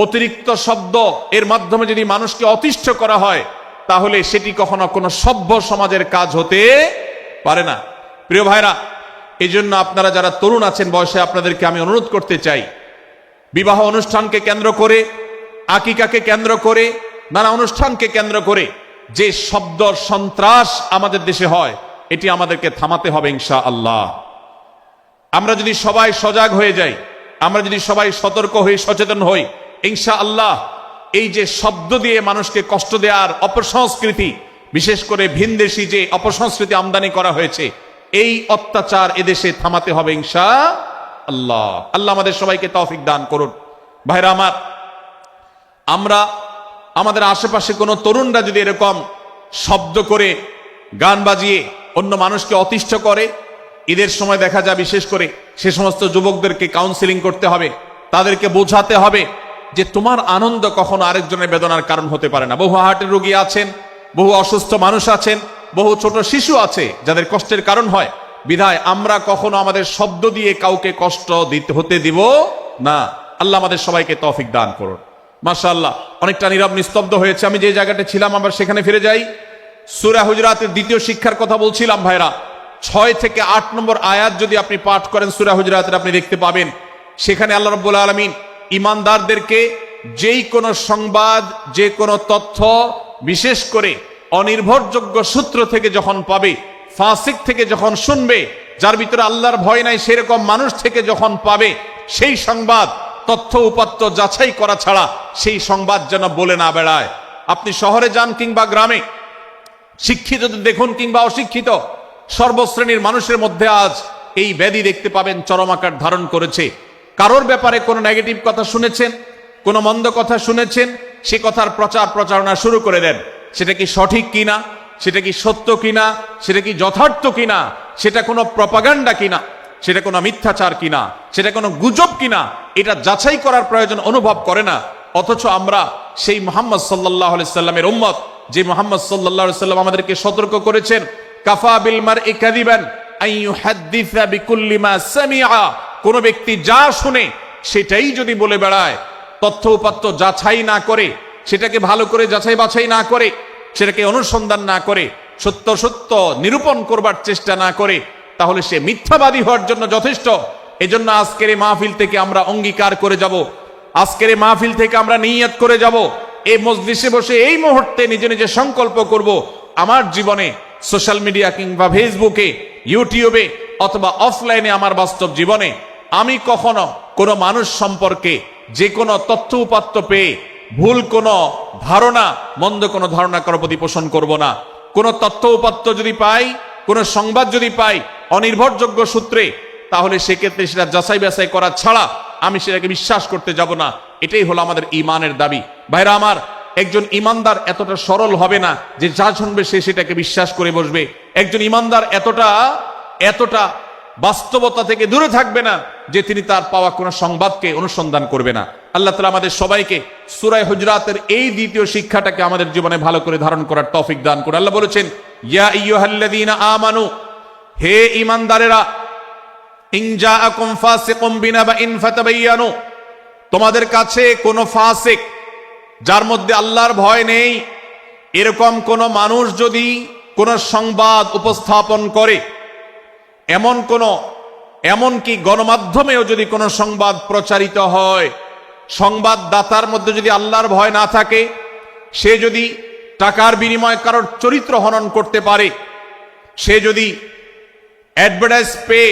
অতিরিক্ত শব্দ এর মাধ্যমে যদি মানুষকে অতিষ্ঠ করা হয়, তাহলে সেটি কখনো কোনো সভ্য সমাজের কাজ হতে পারে না। প্রিয় ভাইরা, এই জন্য আপনারা যারা তরুণ আছেন বয়সে, আপনাদেরকে আমি অনুরোধ করতে চাই, বিবাহ অনুষ্ঠানকে কেন্দ্র করে, আকিকাকে কেন্দ্র করে, নানা অনুষ্ঠানকে কেন্দ্র করে যে শব্দ সন্ত্রাস আমাদের দেশে হয়, এটি আমাদেরকে থামাতে হবে ইনশাআল্লাহ। আমরা যদি সবাই সজাগ হয়ে যাই, আমরা যদি সবাই সতর্ক হই, সচেতন হই, ইনশাআল্লাহ এই যে শব্দ দিয়ে মানুষকে কষ্ট দেওয়ার অপসংস্কৃতি, বিশেষ করে ভিনদেশি যে অপসংস্কৃতি আমদানি করা হয়েছে, এই অত্যাচার এদেশে থামাতে হবে ইনশাআল্লাহ। আল্লাহ আমাদের সবাইকে তৌফিক দান করুন। ভাইরা আমার, আমরা আমাদের আশেপাশে কোনো তরুণরা যদি এরকম শব্দ করে, গান বাজিয়ে অন্য মানুষকে অতিষ্ঠ করে, ঈদের সময় দেখা যায় বিশেষ করে সে সমস্ত যুবকদেরকে কাউন্সিলিং করতে হবে, তাদেরকে বোঝাতে হবে যে তোমার আনন্দ কখনো আরেকজনের বেদনার কারণ হতে পারে না। বহু হার্টের রোগী আছেন, বহু অসুস্থ মানুষ আছেন, বহু ছোট শিশু আছে যাদের কষ্টের কারণ হয়, বিধায় আমরা কখনো আমাদের শব্দ দিয়ে কাউকে কষ্ট হতে দিব না। আল্লাহ আমাদের সবাইকে তৌফিক দান করুন। মাশাআল্লাহ, অনেকটা নীরব নিস্তব্ধ হয়েছে। আমি যে জায়গাটা ছিলাম আবার সেখানে ফিরে যাই। সূরা হুজুরাতের দ্বিতীয় শিক্ষার কথা বলছিলাম ভাইরা। 6 থেকে 8 নম্বর আয়াত যদি আপনি পাঠ করেন সূরা হুজুরাতের, আপনি দেখতে পাবেন সেখানে আল্লাহ রাব্বুল আলামিন ঈমানদারদেরকে যেই কোনো সংবাদ, যে কোনো তথ্য, বিশেষ করে অনির্ভরযোগ্য সূত্র থেকে যখন পাবে, ফাসিক থেকে যখন শুনবে, যার ভিতরে আল্লাহর ভয় নাই সেরকম মানুষ থেকে যখন পাবে, সেই সংবাদ তথ্য উপাত্ত যাচাই করা ছাড়া সেই সংবাদ যেন বলে না বেড়ায়। আপনি শহরে যান কিংবা গ্রামে, শিক্ষিত দেখুন কিংবা অশিক্ষিত, সর্বশ্রেণীর মানুষের মধ্যে আজ এই ব্যাধি দেখতে পাবেন চরম আকার ধারণ করেছে। কারোর ব্যাপারে কোনো নেগেটিভ কথা শুনেছেন, কোনো মন্দ কথা শুনেছেন, সে কথার প্রচার প্রচারণা শুরু করে দেন। সেটা কি সঠিক কিনা, সেটা কি সত্য কিনা, সেটা কি যথার্থ কিনা, সেটা কোনো প্রপাগান্ডা কিনা, সেটা কোনো মিথ্যাচার কিনা, সেটা কোনো গুজব কিনা, এটা যাচাই করার প্রয়োজন অনুভব করে না। অথচ আমরা সেই মুহাম্মদ সাল্লাল্লাহু আলাইহি সাল্লামের উম্মত, যে মুহাম্মদ সাল্লাল্লাহু আলাইহি সাল্লাম আমাদেরকে সতর্ক করেছেন, কাফা বিল মারই কাযিবান আন ইউহাদ্দিসা বিকুল্লি মা সামিআ, কোন ব্যক্তি যা শুনে সেটাই যদি বলে বেড়ায়, তথ্য উপাত্ত যাচাই না করে, সেটাকে ভালো করে যাচাই বাছাই না করে, সেটাকে অনুসন্ধান না করে, সত্য সত্য নিরূপণ করবার চেষ্টা না করে, তাহলে সে মিথ্যাবাদী হওয়ার জন্য যথেষ্ট। এজন্য আজকের এই মাহফিল থেকে আমরা অঙ্গীকার করে যাব, আজকের এই মাহফিল থেকে আমরা নিয়ত করে যাব, এই মজলিসে বসে এই মুহূর্তে নিজে নিজে সংকল্প করব, আমার জীবনে সোশ্যাল মিডিয়া কিংবা ফেসবুকে, ইউটিউবে অথবা অফলাইনে, আমার বাস্তব জীবনে আমি কখনো কোনো মানুষ সম্পর্কে যে কোনো তথ্য উপাত্ত পেয়ে ভুল কোনো ধারণা, মন্দ কোনো ধারণা কারো প্রতি পোষণ করব না। কোনো তথ্য উপাত্ত যদি পাই, কোনো সংবাদ যদি পাই অনির্ভরযোগ্য সূত্রে, তাহলে সেক্ষেত্রে সেটা যাচাই বাছাই করা ছাড়া আমি সেটাকে বিশ্বাস করতে যাব না। এটাই হলো আমাদের ঈমানের দাবি। ভাইরা আমার, একজন ঈমানদার এতটা সরল হবে না যে যা শুনবে সে সেটাকে বিশ্বাস করে বসবে। একজন ঈমানদার এতটা বাস্তবতা থেকে দূরে থাকবে না যে তিনি তার পাওয়া কোনো সংবাদকে অনুসন্ধান করবে না। আল্লাহ তাআলা আমাদের সবাইকে সূরা হুজুরাতের এই দ্বিতীয় শিক্ষাটাকে আমাদের জীবনে ভালো করে ধারণ করার তৌফিক দান করুন। আল্লাহ বলেছেন, ইয়া আইয়ুহাল্লাযীনা আমানু, হে ঈমানদারেরা, ইন জাআকুম ফাসিকুম বিনাবাইন ফাতাবায়ানু, তোমাদের কাছে কোনো ফাসিক, যার মধ্যে আল্লাহর ভয় নেই, এরকম কোন মানুষ যদি কোন সংবাদ উপস্থাপন করে, এমনকি গণমাধ্যমেও যদি কোনো সংবাদ প্রচারিত হয়, সংবাদদাতার মধ্যে যদি আল্লাহর ভয় না থাকে, সে যদি টাকার বিনিময়ে কারোর চরিত্র হনন করতে পারে, সে যদি অ্যাডভার্টাইজ পেয়ে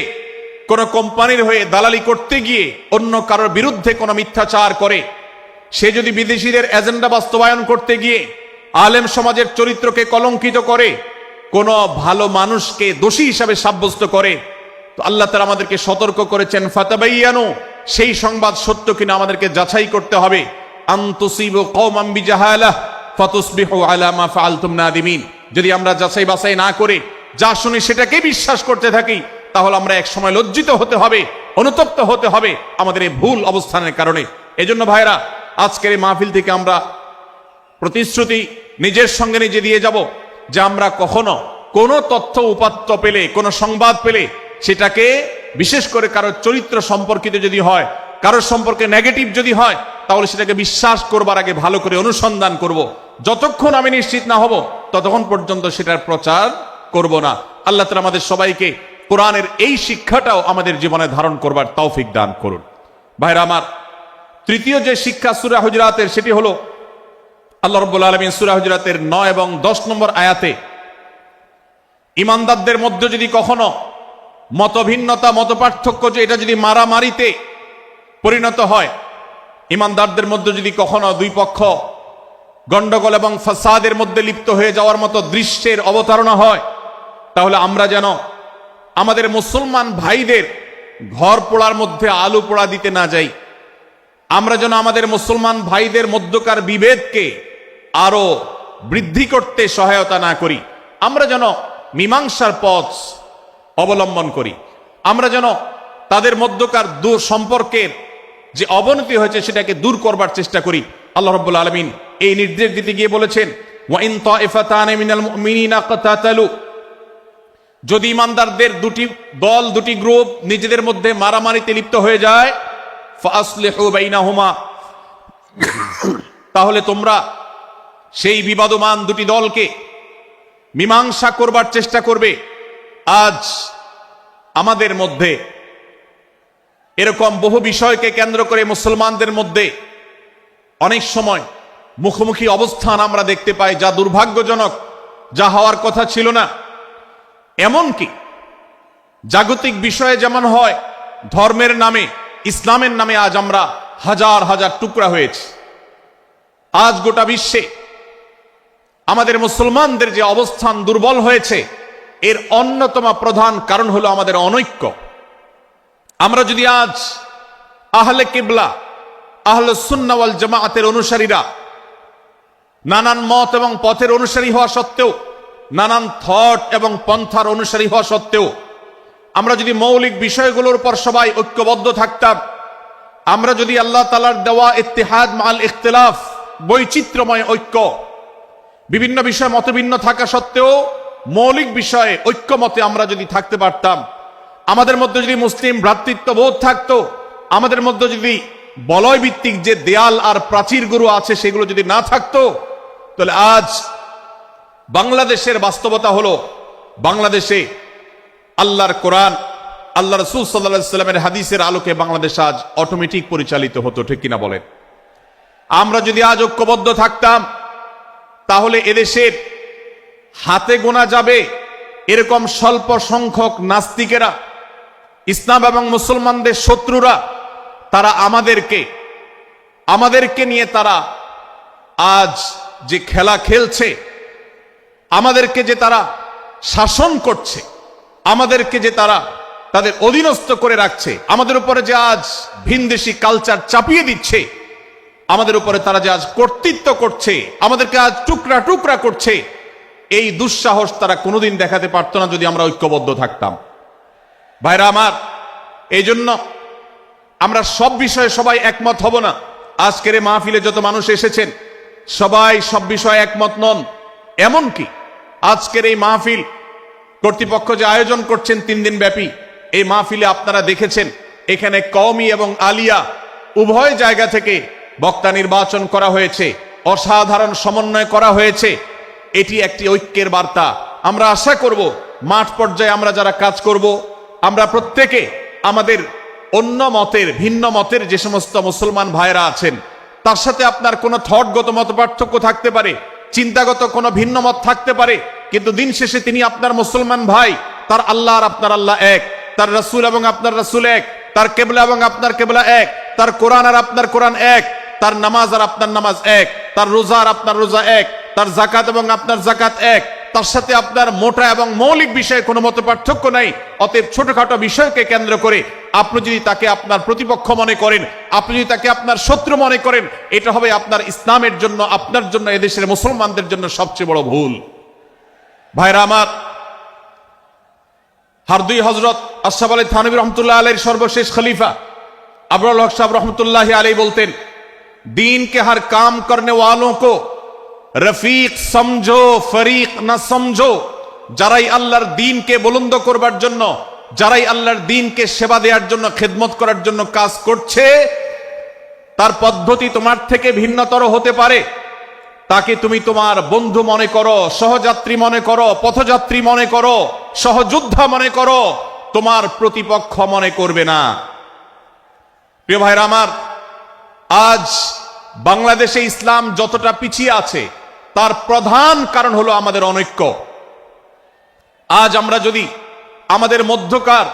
কোনো কোম্পানির হয়ে দালালি করতে গিয়ে অন্য কারোর বিরুদ্ধে কোনো মিথ্যাচার করে, সে যদি বিদেশিদের এজেন্ডা বাস্তবায়ন করতে গিয়ে আলেম সমাজের চরিত্রকে কলঙ্কিত করে, কোনো ভালো মানুষকে দোষী হিসাবে সাব্যস্ত করে, তো আল্লাহ তাআলা আমাদেরকে সতর্ক করেছেন, ফাতাবায়ানু, সেই সংবাদ সত্য কিনা আমাদেরকে যাচাই করতে হবে। আন তুসিবু কওমান বিজাহালাহ ফাতুসবিহু আলা মা ফাআলতুম নাদিমিন, যদি আমরা যাচাই বাছাই না করে যা শুনি সেটাকে বিশ্বাস করতে থাকি, তাহলে আমরা এক সময় লজ্জিত হতে হবে, অনুতপ্ত হতে হবে আমাদের এই ভুল অবস্থানের কারণে। এজন্য ভাইরা, আজকের এই মাহফিল থেকে আমরা প্রতিশ্রুতি নিজের সঙ্গে নিজে দিয়ে যাব যে আমরা কখনো কোনো তথ্য উপাত্ত পেলে, কোনো সংবাদ পেলে, সেটাকে বিশেষ করে কারোর চরিত্র সম্পর্কিত যদি হয়, কারোর সম্পর্কে নেগেটিভ যদি হয়, তাহলে সেটাকে বিশ্বাস করবার আগে ভালো করে অনুসন্ধান করব। যতক্ষণ আমি নিশ্চিত না হব ততক্ষণ পর্যন্ত সেটার প্রচার করব না। আল্লাহ তাআলা আমাদের সবাইকে কোরআনের এই শিক্ষাটাও আমাদের জীবনে ধারণ করবার তৌফিক দান করুন। ভাইরা আমার, তৃতীয় যে শিক্ষা সূরা হুজুরাতের, সেটি হলো আল্লাহ রাব্বুল আলামিন সূরা হুজুরাতের 9 এবং 10 নম্বর আয়াতে ঈমানদারদের মধ্যে যদি কখনো মতভিন্নতা, মতপার্থক্য, যে এটা যদি মারামারিতে পরিণত হয়, ঈমানদারদের মধ্যে যদি কখনো দুই পক্ষ গন্ডগোল এবং ফাসাদের মধ্যে লিপ্ত হয়ে যাওয়ার মতো দৃশ্যের অবতারণা হয়, তাহলে আমরা যেন আমাদের মুসলমান ভাইদের ঘর পোড়ার মধ্যে আলু পোড়া দিতে না যাই। আমরা যেন আমাদের মুসলমান ভাইদের মধ্যকার বিভেদকে আরো বৃদ্ধি করতে সহায়তা না করি। আমরা যেন মীমাংসার পথ অবলম্বন করি। আমরা যেন তাদের মধ্যকার সম্পর্কের যে অবনতি হয়েছে সেটাকে দূর করবার চেষ্টা করি। আল্লাহ রাব্বুল আলামিন এই নির্দেশ দিতে গিয়ে বলেছেন, ওয়া ইন তাইফাতানি মিনাল মুমিনিনা ইকতাতালু, যদি ইমানদারদের দুটি দল, দুটি গ্রুপ নিজেদের মধ্যে মারামারিতে লিপ্ত হয়ে যায়, ফাসলিহু বাইনাহুমা, তাহলে তোমরা সেই বিবাদমান দুটি দলকে মীমাংসা করবার চেষ্টা করবে। আজ আমাদের মধ্যে এরকম বহু বিষয়কে কেন্দ্র করে মুসলমানদের মধ্যে অনেক সময় মুখোমুখি অবস্থান আমরা দেখতে পাই, যা দুর্ভাগ্যজনক, যা হওয়ার কথা ছিল না। এমনকি জাগতিক বিষয়ে যেমন হয়, ধর্মের নামে, ইসলামের নামে আজ আমরা হাজার হাজার টুকরা হয়েছি। আজ গোটা বিশ্বে আমাদের মুসলমানদের যে অবস্থান দুর্বল হয়েছে, এর অন্যতম প্রধান কারণ হলো আমাদের অনৈক্য। আমরা যদি আজ আহলে কিবলা, আহলে সুন্নাহ ওয়াল জামাআতের অনুসারীরা নানান মত এবং পথের অনুসারী হওয়া সত্ত্বেও, নানান থট এবং পন্থার অনুসারী হওয়া সত্ত্বেও, আমরা যদি মৌলিক বিষয়গুলোর উপর সবাই ঐক্যবদ্ধ থাকতাম, আমরা যদি আল্লাহ তাআলার দেওয়া ইত্তিহাদ মাল ইখতিলাফ, বৈচিত্র্যময় ঐক্য, বিভিন্ন বিষয় মতভিন্ন থাকা সত্ত্বেও মৌলিক বিষয়ে ঐক্যমতে আমরা যদি থাকতে পারতাম, আমাদের মধ্যে যদি মুসলিম ভ্রাতৃত্ববোধ থাকতো, আমাদের মধ্যে যদি বলয় ভিত্তিক যে দেয়াল আর প্রাচীরগুলো আছে সেগুলো যদি না থাকতো, তাহলে আজ বাংলাদেশের বাস্তবতা হলো, বাংলাদেশে আল্লাহর কোরআন, আল্লাহ রাসূল সাল্লাল্লাহু আলাইহি ওয়াসাল্লামের হাদিসের আলোকে বাংলাদেশ আজ অটোমেটিক পরিচালিত হতো, ঠিক কিনা বলেন? আমরা যদি আজ ঐক্যবদ্ধ থাকতাম, তাহলে এদেশের হাতে গোনা যাবে এরকম স্বল্প সংখ্যক নাস্তিকেরা, ইসলাম এবং মুসলমানদের শত্রুরা, তারা আমাদেরকে নিয়ে তারা আজ যে খেলা খেলছে, আমাদেরকে যে তারা শাসন করছে, আমাদেরকে যে তারা তাদের অধীনস্থ করে রাখছে, আমাদের উপরে যে আজ ভিনদেশি কালচার চাপিয়ে দিচ্ছে, আমাদের উপরে তারা যে আজ কর্তৃত্ব করছে, আমাদেরকে আজ টুকরা টুকরা করছে, এই দুঃসাহস তারা কোনোদিন দেখাতে পারতো না যদি আমরা ঐক্যবদ্ধ থাকতাম। ভাইরা আমার, এই জন্য আমরা সব বিষয়ে সবাই একমত হব না। আজকের এই মাহফিলে যত মানুষ এসেছেন সবাই সব বিষয়ে একমত নন। এমনকি আজকের এই মাহফিল কর্তৃপক্ষ যে আয়োজন করছেন 3 দিন ব্যাপী, এই মাহফিলে আপনারা দেখেছেন এখানে কওমি এবং আলিয়া উভয় জায়গা থেকে বক্তা নির্বাচন করা হয়েছে, অসাধারণ সমন্বয় করা হয়েছে। এটি একটি ঐক্যের বার্তা। আমরা আশা করব মাঠ পর্যায়ে আমরা যারা কাজ করব, আমরা প্রত্যেকে আমাদের অন্য মতের, ভিন্ন মতের যে সমস্ত মুসলমান ভাইরা আছেন, তার সাথে আপনার কোনো থটগত মত পার্থক্য থাকতে পারে, চিন্তাগত কোনো ভিন্ন মত থাকতে পারে, কিন্তু দিন শেষে তিনি আপনার মুসলমান ভাই। তার আল্লাহ আর আপনার আল্লাহ এক, তার রাসূল এবং আপনার রাসূল এক, তার কিবলা এবং আপনার কিবলা এক, তার কোরআন আর আপনার কোরআন এক, তার নামাজ আর আপনার নামাজ এক, তার রোজা আর আপনার রোজা এক, তার যাকাত এবং আপনার যাকাত এক, তার সাথে আপনার মোটা এবং মৌলিক বিষয়ে কোনো মত পার্থক্য নাই। অতএব ছোটখাটো বিষয়কে কেন্দ্র করে আপনি যদি তাকে আপনার প্রতিপক্ষ মনে করেন, আপনি যদি তাকে আপনার শত্রু মনে করেন, এটা হবে আপনার ইসলামের জন্য, আপনার জন্য, এদেশের মুসলমানদের জন্য সবচেয়ে বড় ভুল। ভাইরা আমার, হারদুই হযরত আশরাফ আলী থানভী রহমতুল্লাহ আলাইহির সর্বশেষ খলিফা আবরাল হক সাহেব রহমতুল্লাহ আলাইহি বলতেন, दीन के हर काम करने वालों को रफीक समझो, फरीक न समझो। যারাই আল্লাহর দ্বীনকে বুলন্দ করবার জন্য, যারাই আল্লাহর দ্বীনকে সেবা দেওয়ার জন্য, খেদমত করার জন্য কাজ করছে, তার পদ্ধতি তোমার থেকে ভিন্নতর হতে পারে। তাকে তুমি তোমার বন্ধু মনে করো, সহযাত্রী মনে করো, পথযাত্রী মনে করো, সহযোদ্ধা মনে করো, তোমার প্রতিপক্ষ মনে করবে না। প্রিয় ভাইরা আমার, আজ বাংলাদেশে ইসলাম যতটা পিছিয়ে আছে তার প্রধান কারণ হলো আমাদের অনৈক্য। আজ আমরা যদি আমাদের মধ্যকার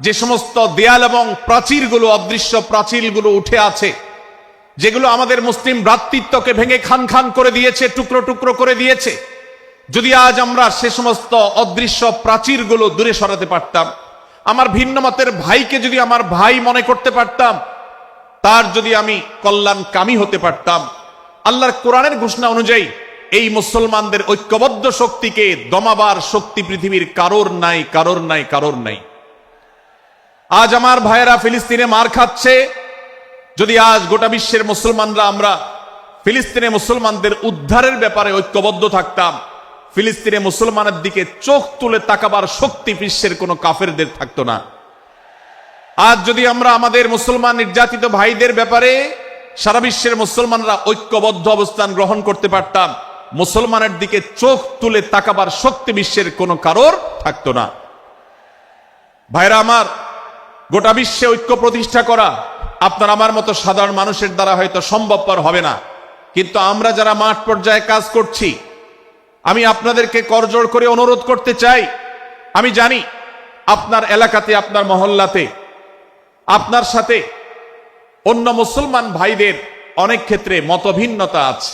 যে সমস্ত দেয়াল এবং প্রাচীরগুলো, অদৃশ্য প্রাচীরগুলো উঠে আছে, যেগুলো আমাদের মুসলিম ভ্রাতৃত্বকে ভেঙে খান খান করে দিয়েছে, টুকরো টুকরো করে দিয়েছে, যদি আজ আমরা সে সমস্ত অদৃশ্য প্রাচীরগুলো দূরে সরাতে পারতাম, আমার ভিন্ন মতের ভাইকে যদি আমার ভাই মনে করতে পারতাম, তার যদি আমি কল্যাণকামী হতে পারতাম, আল্লাহর কোরআনের ঘোষণা অনুযায়ী এই মুসলমানদের ঐক্যবদ্ধ শক্তিকে দমাবার শক্তি পৃথিবীর কারোর নাই, কারোর নাই, কারোর নাই। আজ আমার ভাইয়েরা ফিলিস্তিনে মার খাচ্ছে, যদি আজ গোটা বিশ্বের মুসলমানরা আমরা ফিলিস্তিনে মুসলমানদের উদ্ধারের ব্যাপারে ঐক্যবদ্ধ থাকতাম, ফিলিস্তিনে মুসলমানের দিকে চোখ তুলে তাকাবার শক্তি বিশ্বের কোনো কাফেরদের থাকতো না। আজ যদি আমরা আমাদের মুসলমান নির্যাতিত ভাইদের ব্যাপারে সারা বিশ্বের মুসলমানরা ঐক্যবদ্ধ অবস্থান গ্রহণ করতে পারতাম, মুসলমানের দিকে চোখ তুলে তাকাবার শক্তি বিশ্বের কোনো কারোর থাকতো না। ভাইরা আমার, গোটা বিশ্বে ঐক্য প্রতিষ্ঠা করা আপনার আমার মতো সাধারণ মানুষের দ্বারা হয়তো সম্ভবপর হবে না, কিন্তু আমরা যারা মাঠ পর্যায়ে কাজ করছি, আমি আপনাদেরকে করজোড় করে অনুরোধ করতে চাই। আমি জানি আপনার এলাকাতে, আপনার মহল্লাতে, আপনার সাথে অন্য মুসলমান ভাইদের অনেক ক্ষেত্রে মতভিন্নতা আছে।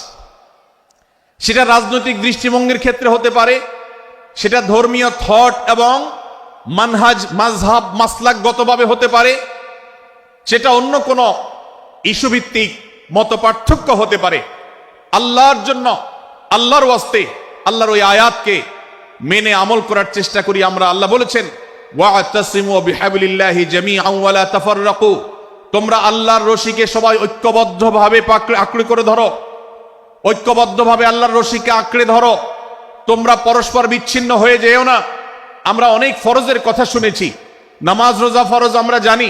সেটা রাজনৈতিক দৃষ্টিভঙ্গির ক্ষেত্রে হতে পারে, সেটা ধর্মীয় থট এবং মানহাজ মাযহাব মাসলাকগতভাবে হতে পারে, সেটা অন্য কোনো ইস্যুভিত্তিক মত পার্থক্য হতে পারে। আল্লাহর জন্য, আল্লাহর ওয়াস্তে, আল্লাহর ওই আয়াতকে মেনে আমল করার চেষ্টা করি আমরা। আল্লাহ বলেছেন, ওয়া'তাসিমু বিহাবলিল্লাহি জামিআন ওয়া লা তাফাররাকু, তোমরা আল্লাহর রশিকে সবাই ঐক্যবদ্ধভাবে আঁকড়ে করে ধরো, ঐক্যবদ্ধভাবে আল্লাহর রশিকে আঁকড়ে ধরো, তোমরা পরস্পর বিচ্ছিন্ন হয়ে যেও না। আমরা অনেক ফরজের কথা শুনেছি, নামাজ রোজা ফরজ আমরা জানি,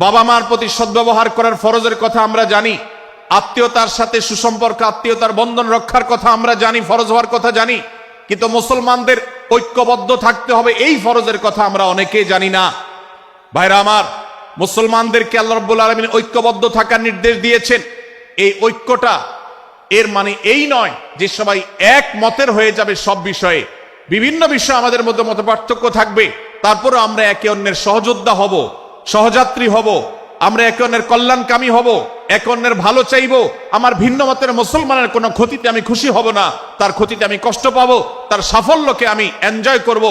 বাবা মার প্রতি সদ্ব্যবহার করার ফরজের কথা আমরা জানি, আত্মীয়তার সাথে সুসম্পর্ক, আত্মীয়তার বন্ধন রক্ষার কথা আমরা জানি, ফরজ হওয়ার কথা জানি, কিন্তু মুসলমানদের ঐক্যবদ্ধ থাকতে হবে এই ফরজের কথা আমরা অনেকেই জানি না। ভাইরা আমার, মুসলমানদেরকে আল্লাহ রাব্বুল আলামিন ঐক্যবদ্ধ থাকার নির্দেশ দিয়েছেন। এই ঐক্যটা এর মানে এই নয় যে সবাই এক মতের হয়ে যাবে সব বিষয়ে। বিভিন্ন বিষয়ে আমাদের মধ্যে মতপার্থক্য থাকবে, তারপরে আমরা একে অন্যের সহযোদ্ধা হব, সহযাত্রী হব, আমরা একে অন্যের কল্যাণকামী হব, একে অন্যের ভালো চাইব। আমার ভিন্ন মতের মুসলমানের কোনো ক্ষতিতে আমি খুশি হব না, তার ক্ষতিতে আমি কষ্ট পাবো, তার সাফল্যকে আমি এনজয় করব,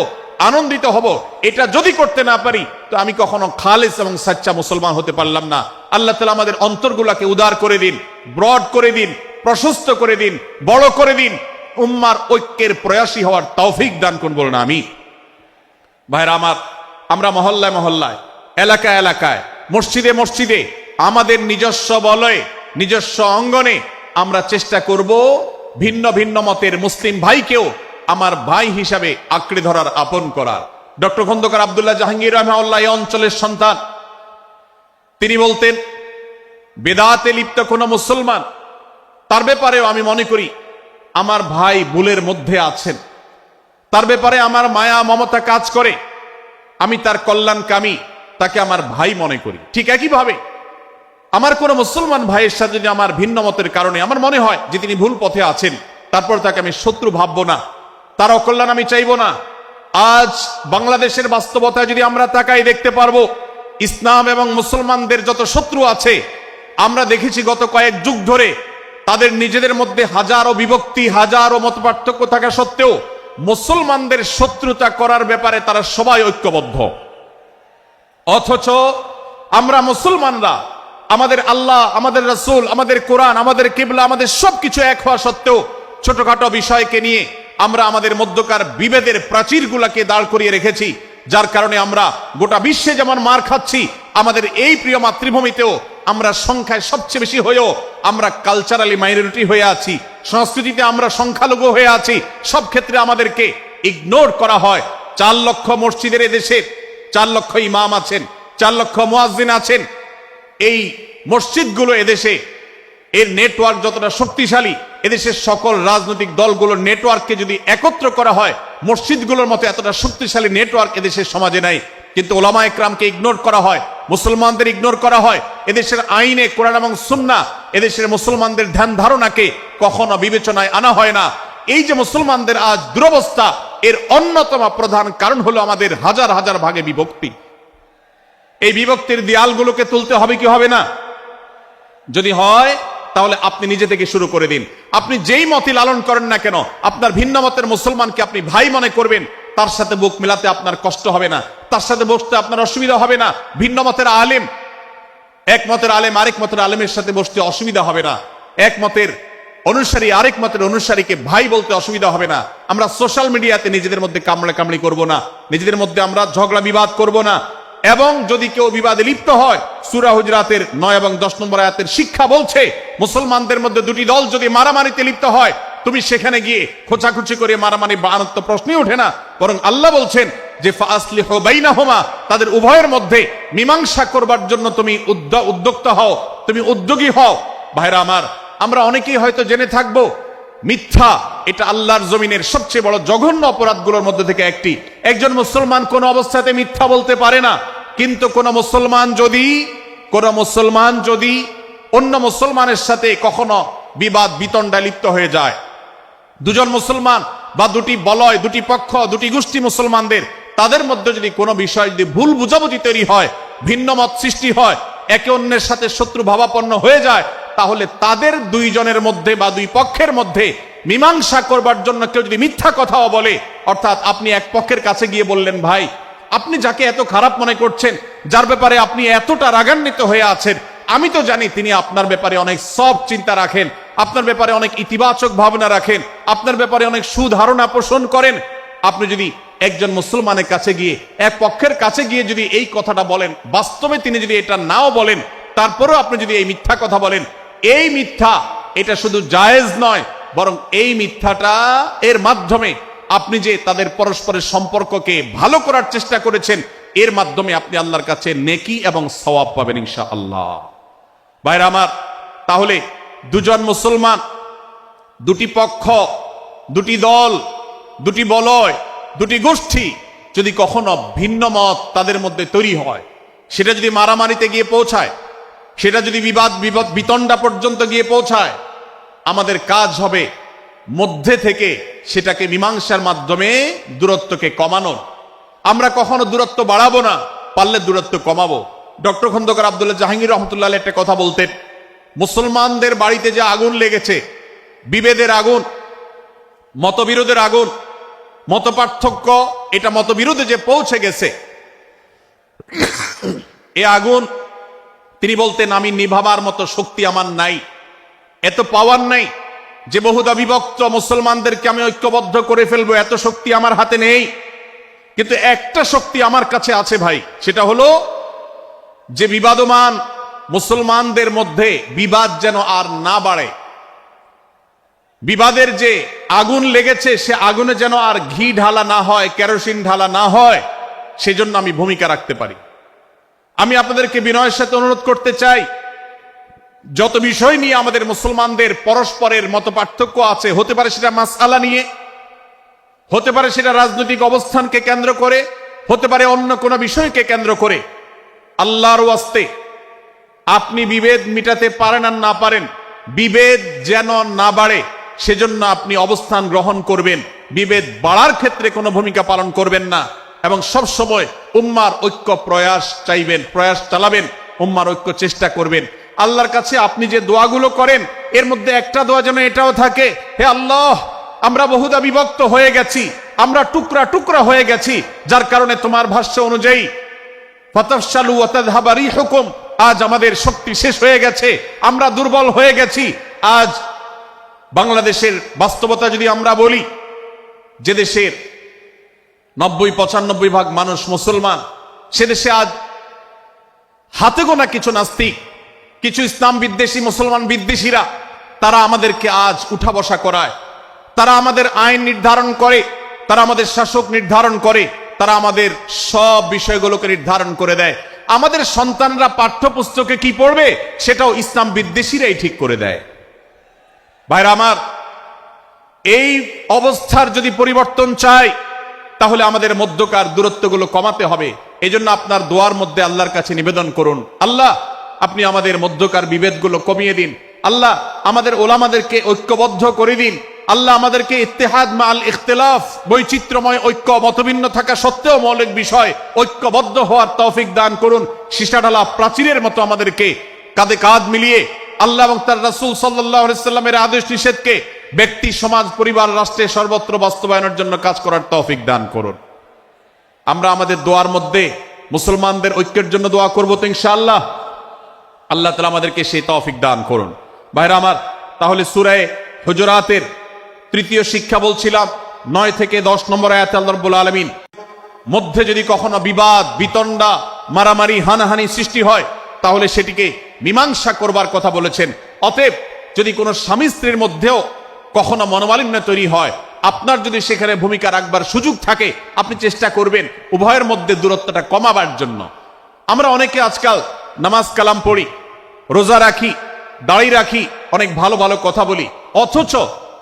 আনন্দিত হব। এটা যদি করতে না পারি তো আমি কখনো খালেস এবং সাচ্চা মুসলমান হতে পারলাম না। আল্লাহ তাআলা আমাদের অন্তরগুলোকে উদার করে দিন, ব্রড করে দিন, প্রশস্ত করে দিন, বড় করে দিন, উম্মার ঐক্যের প্রয়াসী হওয়ার তৌফিক দান করুন, বলুন আমিন। ভাইরা আমার, আমরা মহল্লায় মহল্লায়, এলাকায় এলাকায়, মসজিদে মসজিদে, আমাদের নিজস্ব বলয়ে, নিজস্ব অঙ্গনে আমরা চেষ্টা করব ভিন্ন ভিন্ন মতের মুসলিম ভাইকেও আমার ভাই হিসাবে আঁকড়ে ধরার, আপন করার। ডক্টর খন্দকার আব্দুল্লাহ জাহাঙ্গীর রাহিমাহুল্লাহ এই অঞ্চলের সন্তান। তিনি বলতেন, বেদাতে লিপ্ত কোন মুসলমান, তার ব্যাপারেও আমি মনে করি আমার ভাই ভুলের মধ্যে আছেন, তার ব্যাপারে আমার মায়া মমতা কাজ করে, আমি তার কল্যাণকামী, তাকে আমার ভাই মনে করি। ঠিক একইভাবে আমার কোন মুসলমান ভাইয়ের সাথে যদি আমার ভিন্ন মতের কারণে আমার মনে হয় যে তিনি ভুল পথে আছেন, তারপর তাকে আমি শত্রু ভাববো না, তার অকল্যাণ আমি চাইবো না। আজ বাংলাদেশের বাস্তবতায় যদি আমরা তাকাই, দেখতে পারবো ইসলাম এবং মুসলমানদের যত শত্রু আছে, আমরা দেখেছি গত কয়েক যুগ ধরে তাদের নিজেদের মধ্যে হাজারো বিভক্তি, হাজারো মত পার্থক্য থাকা সত্ত্বেও মুসলমানদের শত্রুতা করার ব্যাপারে তারা সবাই ঐক্যবদ্ধ। অথচ আমরা মুসলমানরা আমাদের আল্লাহ, আমাদের রাসূল, আমাদের কোরআন, আমাদের কিবলা, আমাদের সবকিছু এক হওয়া সত্ত্বেও ছোটখাটো বিষয়কে নিয়ে আমরা আমাদের মধ্যকার বিভেদের প্রাচীরগুলোকে দাঁড় করিয়ে রেখেছি, যার কারণে আমরা গোটা বিশ্বে যেমন মার খাচ্ছি, আমাদের এই প্রিয় মাতৃভূমিতেও আমরা সংখ্যায় সবচেয়ে বেশি হয়েও আমরা কালচারালি মাইনরিটি হয়ে আছি, সংস্কৃতিতে আমরা সংখ্যালঘু হয়ে আছি। সব ক্ষেত্রে আমাদেরকে ইগনোর করা হয়। 4 লক্ষ মসজিদের এদেশে 4 লক্ষ ইমাম আছেন, 4 লক্ষ মুয়াজ্জিন আছেন। এই মসজিদগুলো এদেশে, এর নেটওয়ার্ক যতটা শক্তিশালী, এদেশের সকল রাজনৈতিক দলগুলোর নেটওয়ার্ককে যদি একত্র করা হয়, মসজিদগুলোর মতো এতটা শক্তিশালী নেটওয়ার্ক এদেশের সমাজে নাই। কিন্তু ওলামা একরামকে ইগনোর করা হয়, মুসলমানদের ইগনোর করা হয়। এদেশের আইনে কোরআন এবং সুন্নাহ এদেশের মুসলমানদের ধ্যান ধারণাকে কখনো বিবেচনায় আনা হয় না। এই যে মুসলমানদের আজ দুরবস্থা, এর অন্যতম প্রধান কারণ হলো আমাদের হাজার হাজার ভাগে বিভক্তি। এই বিভক্তির দেয়ালগুলোকে তুলতে হবে কি হবে না? যদি হয় তাহলে আপনি নিজে থেকে শুরু করে দিন। আপনি যেই মতই লালন করেন না কেন, আপনার ভিন্ন মতের মুসলমানকে আপনি ভাই মনে করবেন, তার সাথে বুক মিলাতে আপনার কষ্ট হবে না, তার সাথে বসতে আপনার অসুবিধা হবে না। ভিন্ন মতের আলেম, এক মতের আলেম আরেক মতের আলেমের সাথে বসতে অসুবিধা হবে না। এক মতের অনুসারী আরেক মতের অনুসারীকে ভাই বলতে অসুবিধা হবে না। আমরা সোশ্যাল মিডিয়াতে নিজেদের মধ্যে কামড়াকামড়ি করব না, নিজেদের মধ্যে আমরা ঝগড়া বিবাদ করব না। এবং যদি কেউ বিবাদে লিপ্ত হয়, সূরা হুজরাতের 9 এবং 10 নম্বর আয়াতের শিক্ষা বলছে, মুসলমানদের মধ্যে দুটি দল যদি মারামারিতে লিপ্ত হয়, তুমি সেখানে গিয়ে খোঁচাখুচি করে মারামারি বানানোর তো প্রশ্নই ওঠে না। বরং আল্লাহ বলছেন যে ফাসলিহু বাইনাহুমা, তাদের উভয়ের মধ্যে মীমাংসা করবার জন্য তুমি উদ্যোক্তা হও, তুমি উদ্যোগী হও। ভাইরা আমার, আমরা অনেকেই হয়তো জেনে থাকবো মিথ্যা এটা আল্লাহর জমিনের সবচেয়ে বড় জঘন্য অপরাধগুলোর মধ্যে থেকে একটি। একজন মুসলমান কোন অবস্থাতে মিথ্যা বলতে পারে না, কিন্তু কোন মুসলমান যদি অন্য মুসলমানের সাথে কখনো বিবাদ বিতণ্ডায় লিপ্ত হয়ে যায়, দুজন মুসলমান বা দুটি বলয়, দুটি পক্ষ, দুটি গোষ্ঠী মুসলমানদের, তাদের মধ্যে যদি কোনো বিষয় যদি ভুল বুঝাবুঝি তৈরি হয়, ভিন্ন মত সৃষ্টি হয়, একে অন্যের সাথে শত্রু ভাবাপন্ন হয়ে যায়, তাহলে তাদের দুইজনের মধ্যে বা দুই পক্ষের মধ্যে মীমাংসা করবার জন্য কেউ যদি মিথ্যা কথাও বলে, অর্থাৎ আপনি এক পক্ষের কাছে গিয়ে বললেন, ভাই আপনি যাকে এত খারাপ মনে করছেন, যার ব্যাপারে আপনি এতটা রাগান্বিত হয়ে আছেন, আমি তো জানি তিনি আপনার ব্যাপারে অনেক সব চিন্তা রাখেন, আপনার ব্যাপারে অনেক ইতিবাচক ভাবনা রাখেন, আপনার ব্যাপারে অনেক সুধারণা পোষণ করেন। আপনি যদি একজন মুসলমানের কাছে গিয়ে, এক পক্ষের কাছে গিয়ে যদি এই কথাটা বলেন, বাস্তবে তিনি যদি এটা নাও বলেন, তারপরেও আপনি যদি এই মিথ্যা কথা বলেন, এই মিথ্যা এটা শুধু জায়েজ নয়, বরং এই মিথ্যাটা এর মাধ্যমে আপনি যে তাদের পরস্পরের সম্পর্ককে ভালো করার চেষ্টা করেছেন, এর মাধ্যমে আপনি আল্লাহর কাছে নেকি এবং সওয়াব পাবেন ইনশাআল্লাহ। ভাইরা আমার, তাহলে দুজন মুসলমান, দুটি পক্ষ, দুটি দল, দুটি বলয়, দুটি গোষ্ঠী যদি কখনো ভিন্ন মত তাদের মধ্যে তৈরি হয়, সেটা যদি মারামারিতে গিয়ে পৌঁছায়, সেটা যদি বিবাদ বিতণ্ডা পর্যন্ত গিয়ে পৌঁছায়, আমাদের কাজ হবে মধ্যে থেকে সেটাকে মীমাংসার মাধ্যমে দূরত্বকে কমানোর। আমরা কখনো দূরত্ব বাড়াবো না, পারলে দূরত্ব কমাবো। ডক্টর খন্দকার আব্দুল্লাহ জাহাঙ্গীর রহমতুল্লাহ একটা কথা বলতেন, মুসলমানদের বাড়িতে যে আগুন লেগেছে, বিভেদের আগুন, মতবিরোধের আগুন, মত পার্থক্য, এটা মতবিরোধে যে পৌঁছে গেছে, এ আগুন তিনি বলতেন, আমি নিভাবার মতো শক্তি আমার নাই, এত পাওয়ার নাই যে বহুদা বিভক্ত মুসলমানদেরকে আমি ঐক্যবদ্ধ করে ফেলবো, এত শক্তি আমার হাতে নেই। কিন্তু একটা শক্তি আমার কাছে আছে ভাই, সেটা হলো যে বিবাদমান মুসলমানদের মধ্যে বিবাদ যেন আর না বাড়ে, বিবাদের যে আগুন লেগেছে সে আগুনে যেন আর ঘি ঢালা না হয়, কেরোসিন ঢালা না হয়, সেজন্য আমি ভূমিকা রাখতে পারি। আমি আপনাদেরকে বিনয়ের সাথে অনুরোধ করতে চাই, যত বিষয় নিয়ে আমাদের মুসলমানদের পরস্পরের মত পার্থক্য আছে, হতে পারে সেটা মাসআলা নিয়ে, হতে পারে সেটা রাজনৈতিক অবস্থানকে কেন্দ্র করে, হতে পারে অন্য কোনো বিষয়কে কেন্দ্র করে, আল্লাহর ওয়াস্তে আপনি বিভেদ মিটাতে পারেন আর না পারেন, বিভেদ যেন না বাড়ে সেজন্য আপনি অবস্থান গ্রহণ করবেন, বিভেদ বাড়ার ক্ষেত্রে কোনো ভূমিকা পালন করবেন না, এবং সব সময় উম্মার ঐক্য প্রয়াস চাইবেন, প্রয়াস চালাবেন, উম্মার ঐক্য চেষ্টা করবেন। আল্লাহর কাছে আপনি যে দোয়াগুলো করেন, এর মধ্যে একটা দোয়া যেন এটাও থাকে, হে আল্লাহ, আমরা বহুদা বিভক্ত হয়ে গেছি, আমরা টুকরা টুকরা হয়ে গেছি, যার কারণে তোমার ভাষ্য অনুযায়ী ফাতাফশালু ওয়া তাযহাবা রিহুকুম, আজ আমাদের শক্তি শেষ হয়ে গেছে, আমরা দুর্বল হয়ে গেছি। আজ বাংলাদেশের বাস্তবতা যদি আমরা বলি, যে দেশের 90-95 ভাগ মানুষ মুসলমান, সে দেশে আজ হাতে গোনা কিছু নাস্তিক, কিছু ইসলাম বিদ্বেষী, মুসলমান বিদ্বেষীরা, তারা আমাদেরকে আজ উঠা বসা করায়, তারা আমাদের আইন নির্ধারণ করে, তারা আমাদের শাসক নির্ধারণ করে, তারা আমাদের সব বিষয়গুলোকে নির্ধারণ করে দেয়। আমাদের সন্তানরা পাঠ্যপুস্তকে কি পড়বে সেটাও ইসলাম বিদ্বেষীরাই ঠিক করে দেয়। ভাইরা আমার, এই অবস্থার যদি পরিবর্তন চাই, তাহলে আমাদের মধ্যকার দূরত্বগুলো কমাতে হবে। এই জন্য আপনার দোয়ার মধ্যে আল্লাহর কাছে নিবেদন করুন, আল্লাহ আপনি আমাদের মধ্যকার বিভেদগুলো কমিয়ে দিন, আল্লাহ আমাদের ওলামাদেরকে ঐক্যবদ্ধ করে দিন, আল্লাহ আমাদেরকে ইত্তেহাদ মাল ইখতিলাফ, বৈচিত্র্যময় ঐক্য, মতভিন্ন থাকা সত্ত্বেও মৌলিক বিষয় ঐক্যবদ্ধ হওয়ার তৌফিক দান করুন। সীসাঢালা প্রাচীরের মতো আমাদেরকে কাঁধে কাঁধ মিলিয়ে আল্লাহ এবং তার রাসূল সাল্লাল্লাহু আলাইহি সাল্লামের আদেশ নিষেধকে ব্যক্তি, সমাজ, পরিবার, রাষ্ট্রে সর্বত্র বাস্তবায়নের জন্য কাজ করার তৌফিক দান করুন। আমরা আমাদের দোয়ার মধ্যে মুসলমানদের ঐক্যের জন্য দোয়া করব তো ইনশাআল্লাহ। আল্লাহ তাআলা আমাদেরকে সেই তৌফিক দান করুন। ভাইরা আমার, তাহলে সূরা হুজুরাতের তৃতীয় শিক্ষা বলছিলাম 9 থেকে 10 নম্বর আয়াতে আল্লাহ রাব্বুল আলামিন মধ্যে যদি কখনো বিবাদ, বিতণ্ডা, মারামারি, হানাহানি সৃষ্টি হয়, তাহলে সেটিকে মীমাংসা করবার কথা বলেছেন। অতএব যদি কোনো স্বামী স্ত্রীর মধ্যেও কখনো মনোমালিন্য তৈরি হয়, আপনার যদি সেখানে ভূমিকা রাখবার সুযোগ থাকে, আপনি চেষ্টা করবেন উভয়ের মধ্যে দূরত্বটা কমাবার জন্য। আমরা অনেকে আজকাল নামাজ কালাম পড়ি, রোজা রাখি, দাড়ি রাখি, অনেক ভালো ভালো কথা বলি, অথচ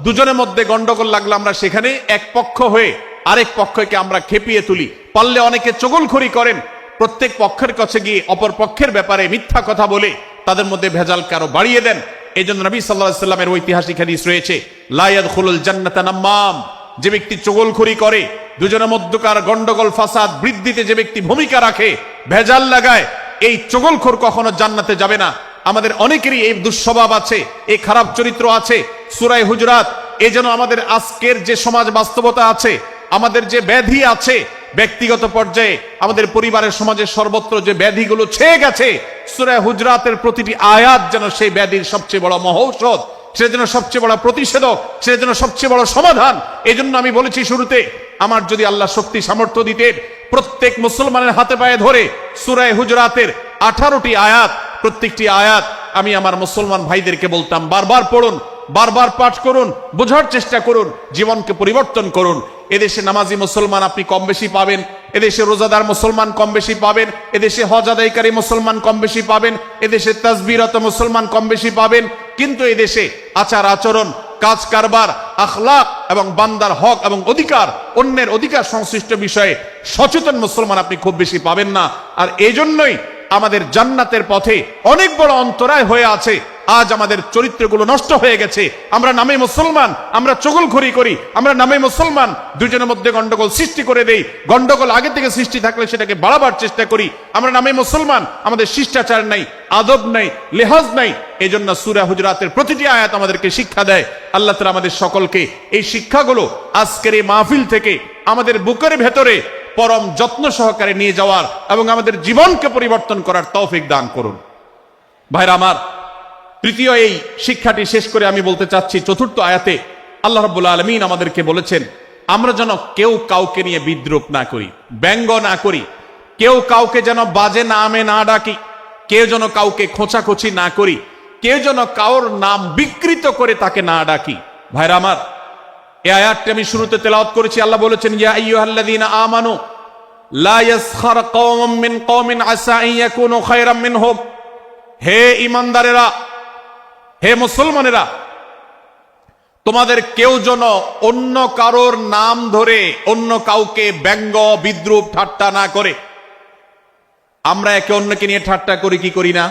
দুজনের মধ্যে গন্ডগোল লাগলে আমরা সেখানে এক পক্ষ হয়ে আরেক পক্ষকে আমরা খেপিয়ে তুলি। পারলে অনেকে চগলখড়ি করেন, প্রত্যেক পক্ষের কাছে গিয়ে অপর পক্ষের ব্যাপারে মিথ্যা কথা বলে তাদের মধ্যে ভেজালকে আরো বাড়িয়ে দেন। এই জন্য নবী সাল্লাল্লাহু আলাইহি ওয়াসাল্লামের ঐতিহাসিক হাদিস রয়েছে, লা ইয়াদখুলুল জান্নাতা নাম্মাম, যে ব্যক্তি চগলখড়ি করে, দুজনের মধ্যকার গন্ডগোল ফাসাদ বৃদ্ধিতে যে ব্যক্তি ভূমিকা রাখে, ভেজাল লাগায়, এই চগলখোর কখনো জান্নাতে যাবে না। আমাদের অনেকেরই এই দুঃস্বভাব আছে, এই খারাপ চরিত্র আছে। সূরা হুজুরাত, এই জন্য আমাদের আজকের যে সমাজ বাস্তবতা আছে, আমাদের যে ব্যাধি আছে ব্যক্তিগত পর্যায়ে, আমাদের পরিবারের সমাজের সর্বত্র যে ব্যাধিগুলো ছেয়ে গেছে, সূরা হুজুরাতের প্রতিটি আয়াত যেন সেই ব্যাধির সবচেয়ে বড় মহৌষধ, সেজন্য সবচেয়ে বড় প্রতিষেধক, সেজন্য সবচেয়ে বড় সমাধান। এই জন্য আমি বলেছি শুরুতে, আমার যদি আল্লাহ শক্তি সামর্থ্য দিতেন, প্রত্যেক মুসলমানের হাতে পায়ে ধরে সূরা হুজুরাতের 18টি আয়াত, প্রত্যেকটি আয়াত আমি আমার মুসলমান ভাইদেরকে বলতাম, বারবার পড়ুন, বারবার পাঠ করুন, বোঝার চেষ্টা করুন, জীবনকে পরিবর্তন করুন। এদেশে নামাজি মুসলমান আপনি কম বেশি পাবেন, এদেশে রোজাদার মুসলমান কম বেশি পাবেন, এদেশে হজ আদায়কারী মুসলমান কম বেশি পাবেন, এদেশে তাসবিহরত মুসলমান কম বেশি পাবেন, কিন্তু এদেশে আচার আচরণ, কাজ কারবার, আখলাক এবং বান্দার হক এবং অধিকার, অন্যের অধিকার সংশ্লিষ্ট বিষয়ে সচেতন মুসলমান আপনি খুব বেশি পাবেন না। আর এই জন্যই আমাদের জান্নাতের পথে অনেক বড় অন্তরায় হয়ে আছে। আজ আমাদের চরিত্রগুলো নষ্ট হয়ে গেছে। আমরা নামে মুসলমান, আমরা চগলখড়ি করি, আমরা নামে মুসলমান, দুজনের মধ্যে গন্ডগোল সৃষ্টি করে দেই। গন্ডগোল আগে থেকে সৃষ্টি থাকলে সেটাকে বাড়াবার চেষ্টা করি। আমরা নামে মুসলমান, আমাদের শিষ্টাচার নাই, আদব নাই, লেহাজ নাই। এই জন্য সূরা হুজুরাতের প্রতিটি আয়াত আমাদেরকে শিক্ষা দেয়। আল্লাহ তাআলা আমাদের সকলকে এই শিক্ষাগুলো আজকের এই মাহফিল থেকে আমাদের বুকের ভেতরে পরম যত্ন সহকারে নিয়ে যাওয়ার এবং আমাদের জীবনকে পরিবর্তন করার তৌফিক দান করুন। ভাইরা আমার, তৃতীয় এই শিক্ষাটি শেষ করে আমি বলতে চাচ্ছি, চতুর্থ আয়াতে আল্লাহ রাব্বুল আলামিন আমাদেরকে বলেছেন, আমরা যেন কেউ কাউকে নিয়ে বিদ্রূপ না করি, ব্যঙ্গ না করি, কেউ কাউকে যেন বাজে নামে না ডাকি, কেউ যেন কাউকে খোঁচাখুচি না করি, কেউ যেন কারোর নাম বিকৃত করে তাকে না ডাকি। ভাইরা আমার, এই আয়াতটি আমি শুরুতে তেলাওয়াত করেছি। আল্লাহ বলেছেন, ইয়া আইয়ুহাল্লাযীনা আমানু লা ইয়াসখার কওমুম মিন কওমিন আসা আন ইয়াকুনু খায়রাম মিনহুম। হে ঈমানদারেরা, হে মুসলমানেরা, তোমাদের কেউ যেন অন্য কারোর নাম ধরে অন্য কাউকে ব্যঙ্গ বিদ্রূপ ঠাট্টা না করে। আমরা একে অন্যকে নিয়ে ঠাট্টা করি কি করি না?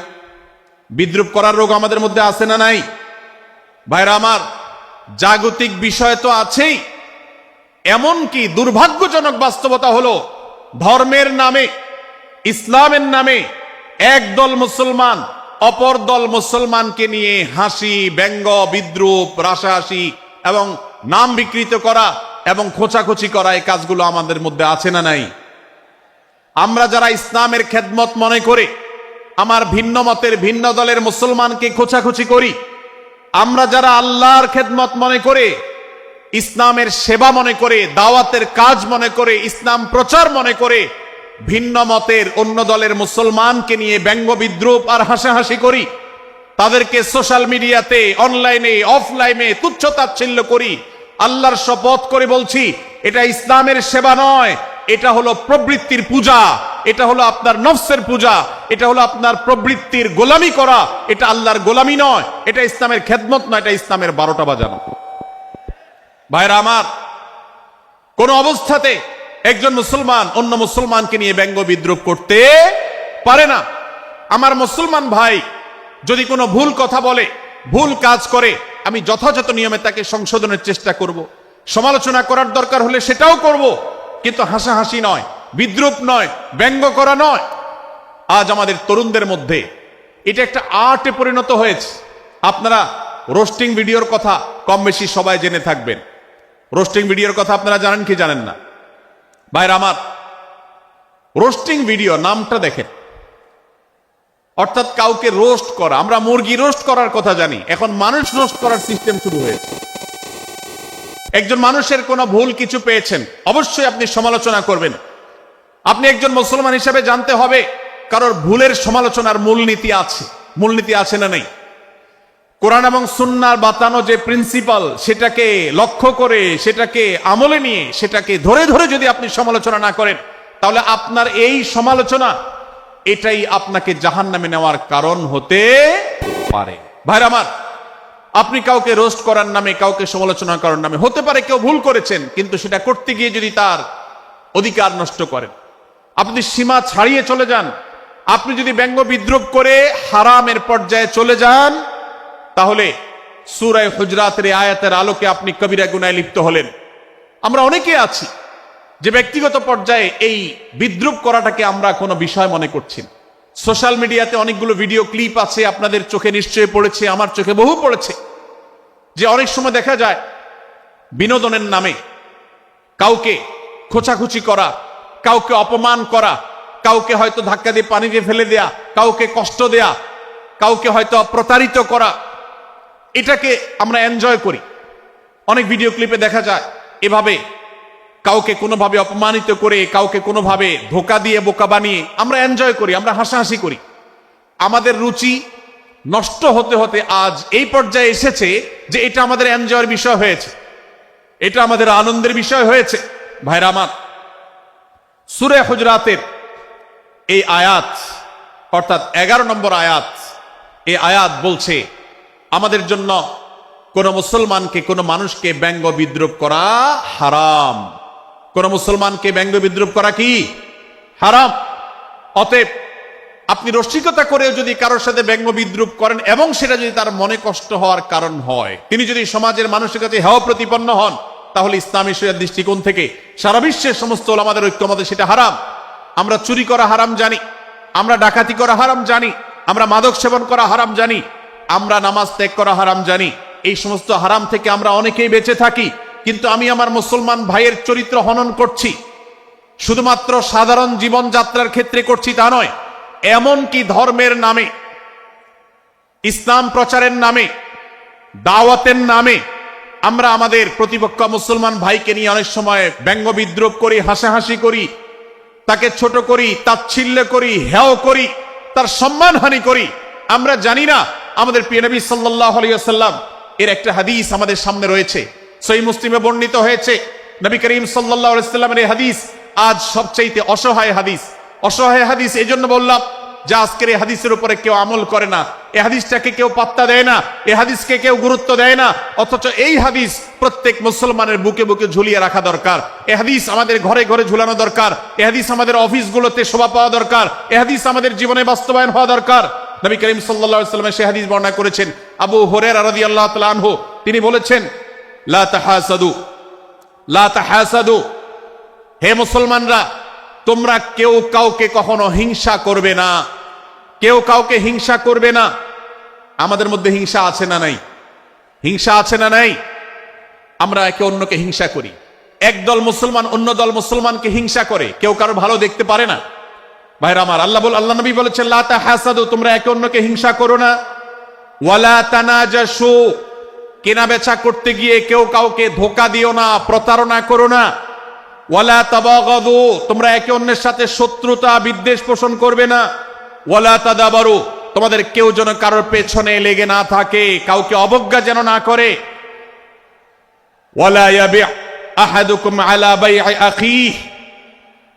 বিদ্রূপ করার রোগ আমাদের মধ্যে আছে না নাই? ভাইরা আমার, জাগতিক বিষয় তো আছেই, এমনকি দুর্ভাগ্যজনক বাস্তবতা হলো ধর্মের নামে, ইসলামের নামে একদল মুসলমান অপর দল মুসলমানকে নিয়ে হাসি, ব্যঙ্গ, বিদ্রূপ, রাশাহাসি এবং নাম বিকৃত করা এবং খোঁচাখুচি করা, এই কাজগুলো আমাদের মধ্যে আছে না নাই? আমরা যারা ইসলামের খেদমত মনে করে আমার ভিন্ন মতের ভিন্ন দলের মুসলমানকে খোঁচাখুচি করি, আমরা যারা আল্লাহর খেদমত মনে করে, ইসলামের সেবা মনে করে, দাওয়াতের কাজ মনে করে, ইসলাম প্রচার মনে করে ভিন্ন মতের অন্য দলের মুসলমানকে নিয়ে ব্যঙ্গ বিদ্রূপ আর হাসাহাসি করি, তাদেরকে সোশ্যাল মিডিয়াতে, অনলাইনে, অফলাইনে তুচ্ছ তাচ্ছিল্য করি, আল্লাহর শপথ করে বলছি, এটা ইসলামের সেবা নয়, এটা হলো প্রবৃত্তির পূজা, এটা হলো আপনার নফসের পূজা, এটা হলো আপনার প্রবৃত্তির গোলামি করা, এটা আল্লাহর গোলামি নয়, এটা ইসলামের খেদমত নয়, এটা ইসলামের 12টা বাজানো। ভাইরা আমার, কোন অবস্থাতে একজন মুসলমান অন্য মুসলমানকে নিয়ে ব্যঙ্গ বিদ্রূপ করতে পারে না। আমার মুসলমান ভাই যদি কোনো ভুল কথা বলে, ভুল কাজ করে, আমি যথাযথ নিয়মে তাকে সংশোধনের চেষ্টা করব, সমালোচনা করার দরকার হলে সেটাও করব, কিন্তু হাসাহাসি নয়, বিদ্রূপ নয়, ব্যঙ্গ করা নয়। আজ আমাদের তরুণদের মধ্যে এটা একটা আর্টে পরিণত হয়েছে। আপনারা রোস্টিং ভিডিওর কথা কম বেশি সবাই জেনে থাকবেন। রোস্টিং ভিডিওর কথা আপনারা জানেন কি জানেন না? ভাইরা আমার, রোস্টিং ভিডিও নামটা দেখেন, অর্থাৎ কাউকে রোস্ট করা। আমরা মুরগি রোস্ট করার কথা জানি, এখন মানুষ রোস্ট করার সিস্টেম শুরু হয়েছে। একজন মানুষের কোনো ভুল কিছু পেয়েছেন, অবশ্যই আপনি সমালোচনা করবেন। আপনি একজন মুসলমান হিসেবে জানতে হবে কারোর ভুলের সমালোচনার মূলনীতি আছে, মূলনীতি আছে না নেই? কোরআন এবং সুন্নাহর বাতানো যে প্রিন্সিপাল, সেটাকে লক্ষ্য করে, সেটাকে আমলে নিয়ে, সেটাকে ধরে ধরে যদি আপনি সমালোচনা না করেন, তাহলে আপনার এই সমালোচনা এটাই আপনাকে জাহান্নামে নেওয়ার কারণ হতে পারে। ভাইরা আমার, আপনি কাউকে রোস্ট করার নামে, কাউকে সমালোচনা করার নামে, হতে পারে কেউ ভুল করেছেন, কিন্তু সেটা করতে গিয়ে যদি তার অধিকার নষ্ট করেন, আপনি সীমা ছাড়িয়ে চলে যান, আপনি যদি ব্যঙ্গ বিদ্রুপ করে হারামের পর্যায়ে চলে যান, তাহলে সূরা হুজরাতের আয়াতের আলোকে আপনি কবিরা গুনাহে লিপ্ত হলেন। আমরা অনেকে আছি যে ব্যক্তিগত পর্যায়ে এই বিদ্রুপ করাটাকে আমরা কোনো বিষয় মনে করছি না। সোশ্যাল মিডিয়াতে অনেকগুলো ভিডিও ক্লিপ আছে, আপনাদের চোখে নিশ্চয়ই পড়েছে, আমার চোখে বহু পড়েছে, যে অনেক সময় দেখা যায় বিনোদনের নামে কাউকে খোঁচাখুচি করা, কাউকে অপমান করা, কাউকে হয়তো ধাক্কা দিয়ে পানিতে ফেলে দেয়া, কাউকে কষ্ট দেয়া, কাউকে হয়তো প্রতারিত করা, এটাকে আমরা এনজয় করি। অনেক ভিডিও ক্লিপে দেখা যায় এভাবে কাউকে কোনোভাবে অপমানিত করে, কাউকে কোনোভাবে ধোকা দিয়ে বোকা বানিয়ে আমরা এনজয় করি, আমরা হাসাহাসি করি। আমাদের রুচি নষ্ট হতে হতে আজ এই পর্যায়ে এসেছে যে এটা আমাদের এনজয়ের বিষয় হয়েছে, এটা আমাদের আনন্দের বিষয় হয়েছে। ভাইরা আমার, সূরা হুজরাতের এই আয়াত, অর্থাৎ 11 নম্বর আয়াত, এই আয়াত বলছে আমাদের জন্য কোন মুসলমানকে, কোন মানুষকে ব্যঙ্গ বিদ্রুপ করা হারাম। কোন মুসলমানকে ব্যঙ্গ বিদ্রুপ করা কি হারাম। অতএব আপনি রসিকতা করেও যদি কারোর সাথে ব্যঙ্গ বিদ্রুপ করেন এবং সেটা যদি তার মনে কষ্ট হওয়ার কারণ হয়, তিনি যদি সমাজের মানুষের কাছে হেয় প্রতিপন্ন হন, তাহলে ইসলামী শরিয়ার দৃষ্টিকোণ থেকে সারা বিশ্বের সমস্ত ওলামাদের ঐক্যমতে সেটা হারাম। আমরা চুরি করা হারাম জানি, আমরা ডাকাতি করা হারাম জানি, আমরা মাদক সেবন করা হারাম জানি, আমরা নামাজ ত্যাগ করা হারাম জানি। এই সমস্ত হারাম থেকে আমরা অনেকেই বেঁচে থাকি, কিন্তু আমি আমার মুসলমান ভাইয়ের চরিত্র হনন করছি, শুধুমাত্র সাধারণ জীবনযাত্রার ক্ষেত্রে করছি তা নয়, এমনকি ধর্মের নামে, ইসলাম প্রচারের নামে, দাওয়াতের নামে আমরা আমাদের প্রতিপক্ষ মুসলমান ভাইকে নিয়ে অনেক সময় ব্যঙ্গ বিদ্রুপ করি, হাসাহাসি করি, তাকে ছোট করি, তাচ্ছিল্য করি, হেয় করি, তার সম্মানহানি করি। আমরা জানি না আমাদের প্রিয় নবী সাল্লাল্লাহু আলাইহি ওয়াসাল্লাম এর একটা হাদিস আমাদের সামনে রয়েছে, সহিহ মুসলিমে বর্ণিত হয়েছে। নবী করিম সাল্লাল্লাহু আলাইহি ওয়াসাল্লামের এই হাদিস আজ সবচাইতে অসহায় হাদিস। অসহায় হাদিস এই জন্য বললাম যে আজকের এই হাদিসের উপরে কেউ আমল করে না, এই হাদিসটাকে কেউ পাত্তা দেয় না, এই হাদিসকে কেউ গুরুত্ব দেয় না, অথচ এই হাদিস প্রত্যেক মুসলমানের বুকে বুকে ঝুলিয়ে রাখা দরকার। এই হাদিস আমাদের ঘরে ঘরে ঝুলানো দরকার, এই হাদিস আমাদের অফিসগুলোতে শোভা পাওয়া দরকার, এই হাদিস আমাদের জীবনে বাস্তবায়ন হওয়া দরকার। নবী করিম সাল্লাল্লাহু আলাইহি ওয়াসাল্লাম সেই হাদিস বর্ণনা করেছেন। আবু হুরায়রা রাদিয়াল্লাহু তাআলা আনহু তিনি বলেছেন, লা তাহাসাদু, লা তাহাসাদু, হে মুসলমানরা, তোমরা কেউ কাউকে কখনো হিংসা করবে না, কেউ কাউকে হিংসা করবে না। আমাদের মধ্যে হিংসা আছে না নাই? হিংসা আছে না নাই? আমরা একে অন্যকে হিংসা করি। একদল মুসলমান অন্য দল মুসলমানকে হিংসা করে, কেউ কারো ভালো দেখতে পারে না। ভাইরা আমার, আল্লাহ নবী বলেছেন, লা তাহাসাদু, তোমরা একে অন্যকে হিংসা করো না। ওয়ালা তানাজাসু, কেনা বেচা করতে গিয়ে কেউ কাউকে ধোকা দিও না, প্রতারণা করো না। ওয়ালা তাবাগাদু, তোমরা একে অন্যের সাথে শত্রুতা বিদ্বেষ পোষণ করবে না। ওয়ালা তাদাবারু, তোমাদের কেউ যেন কারোর পেছনে লেগে না থাকে, কাউকে অবজ্ঞা যেন না করে। ওয়ালা ইয়াবি আহাদুকুম আলা বাই'i আখিহি,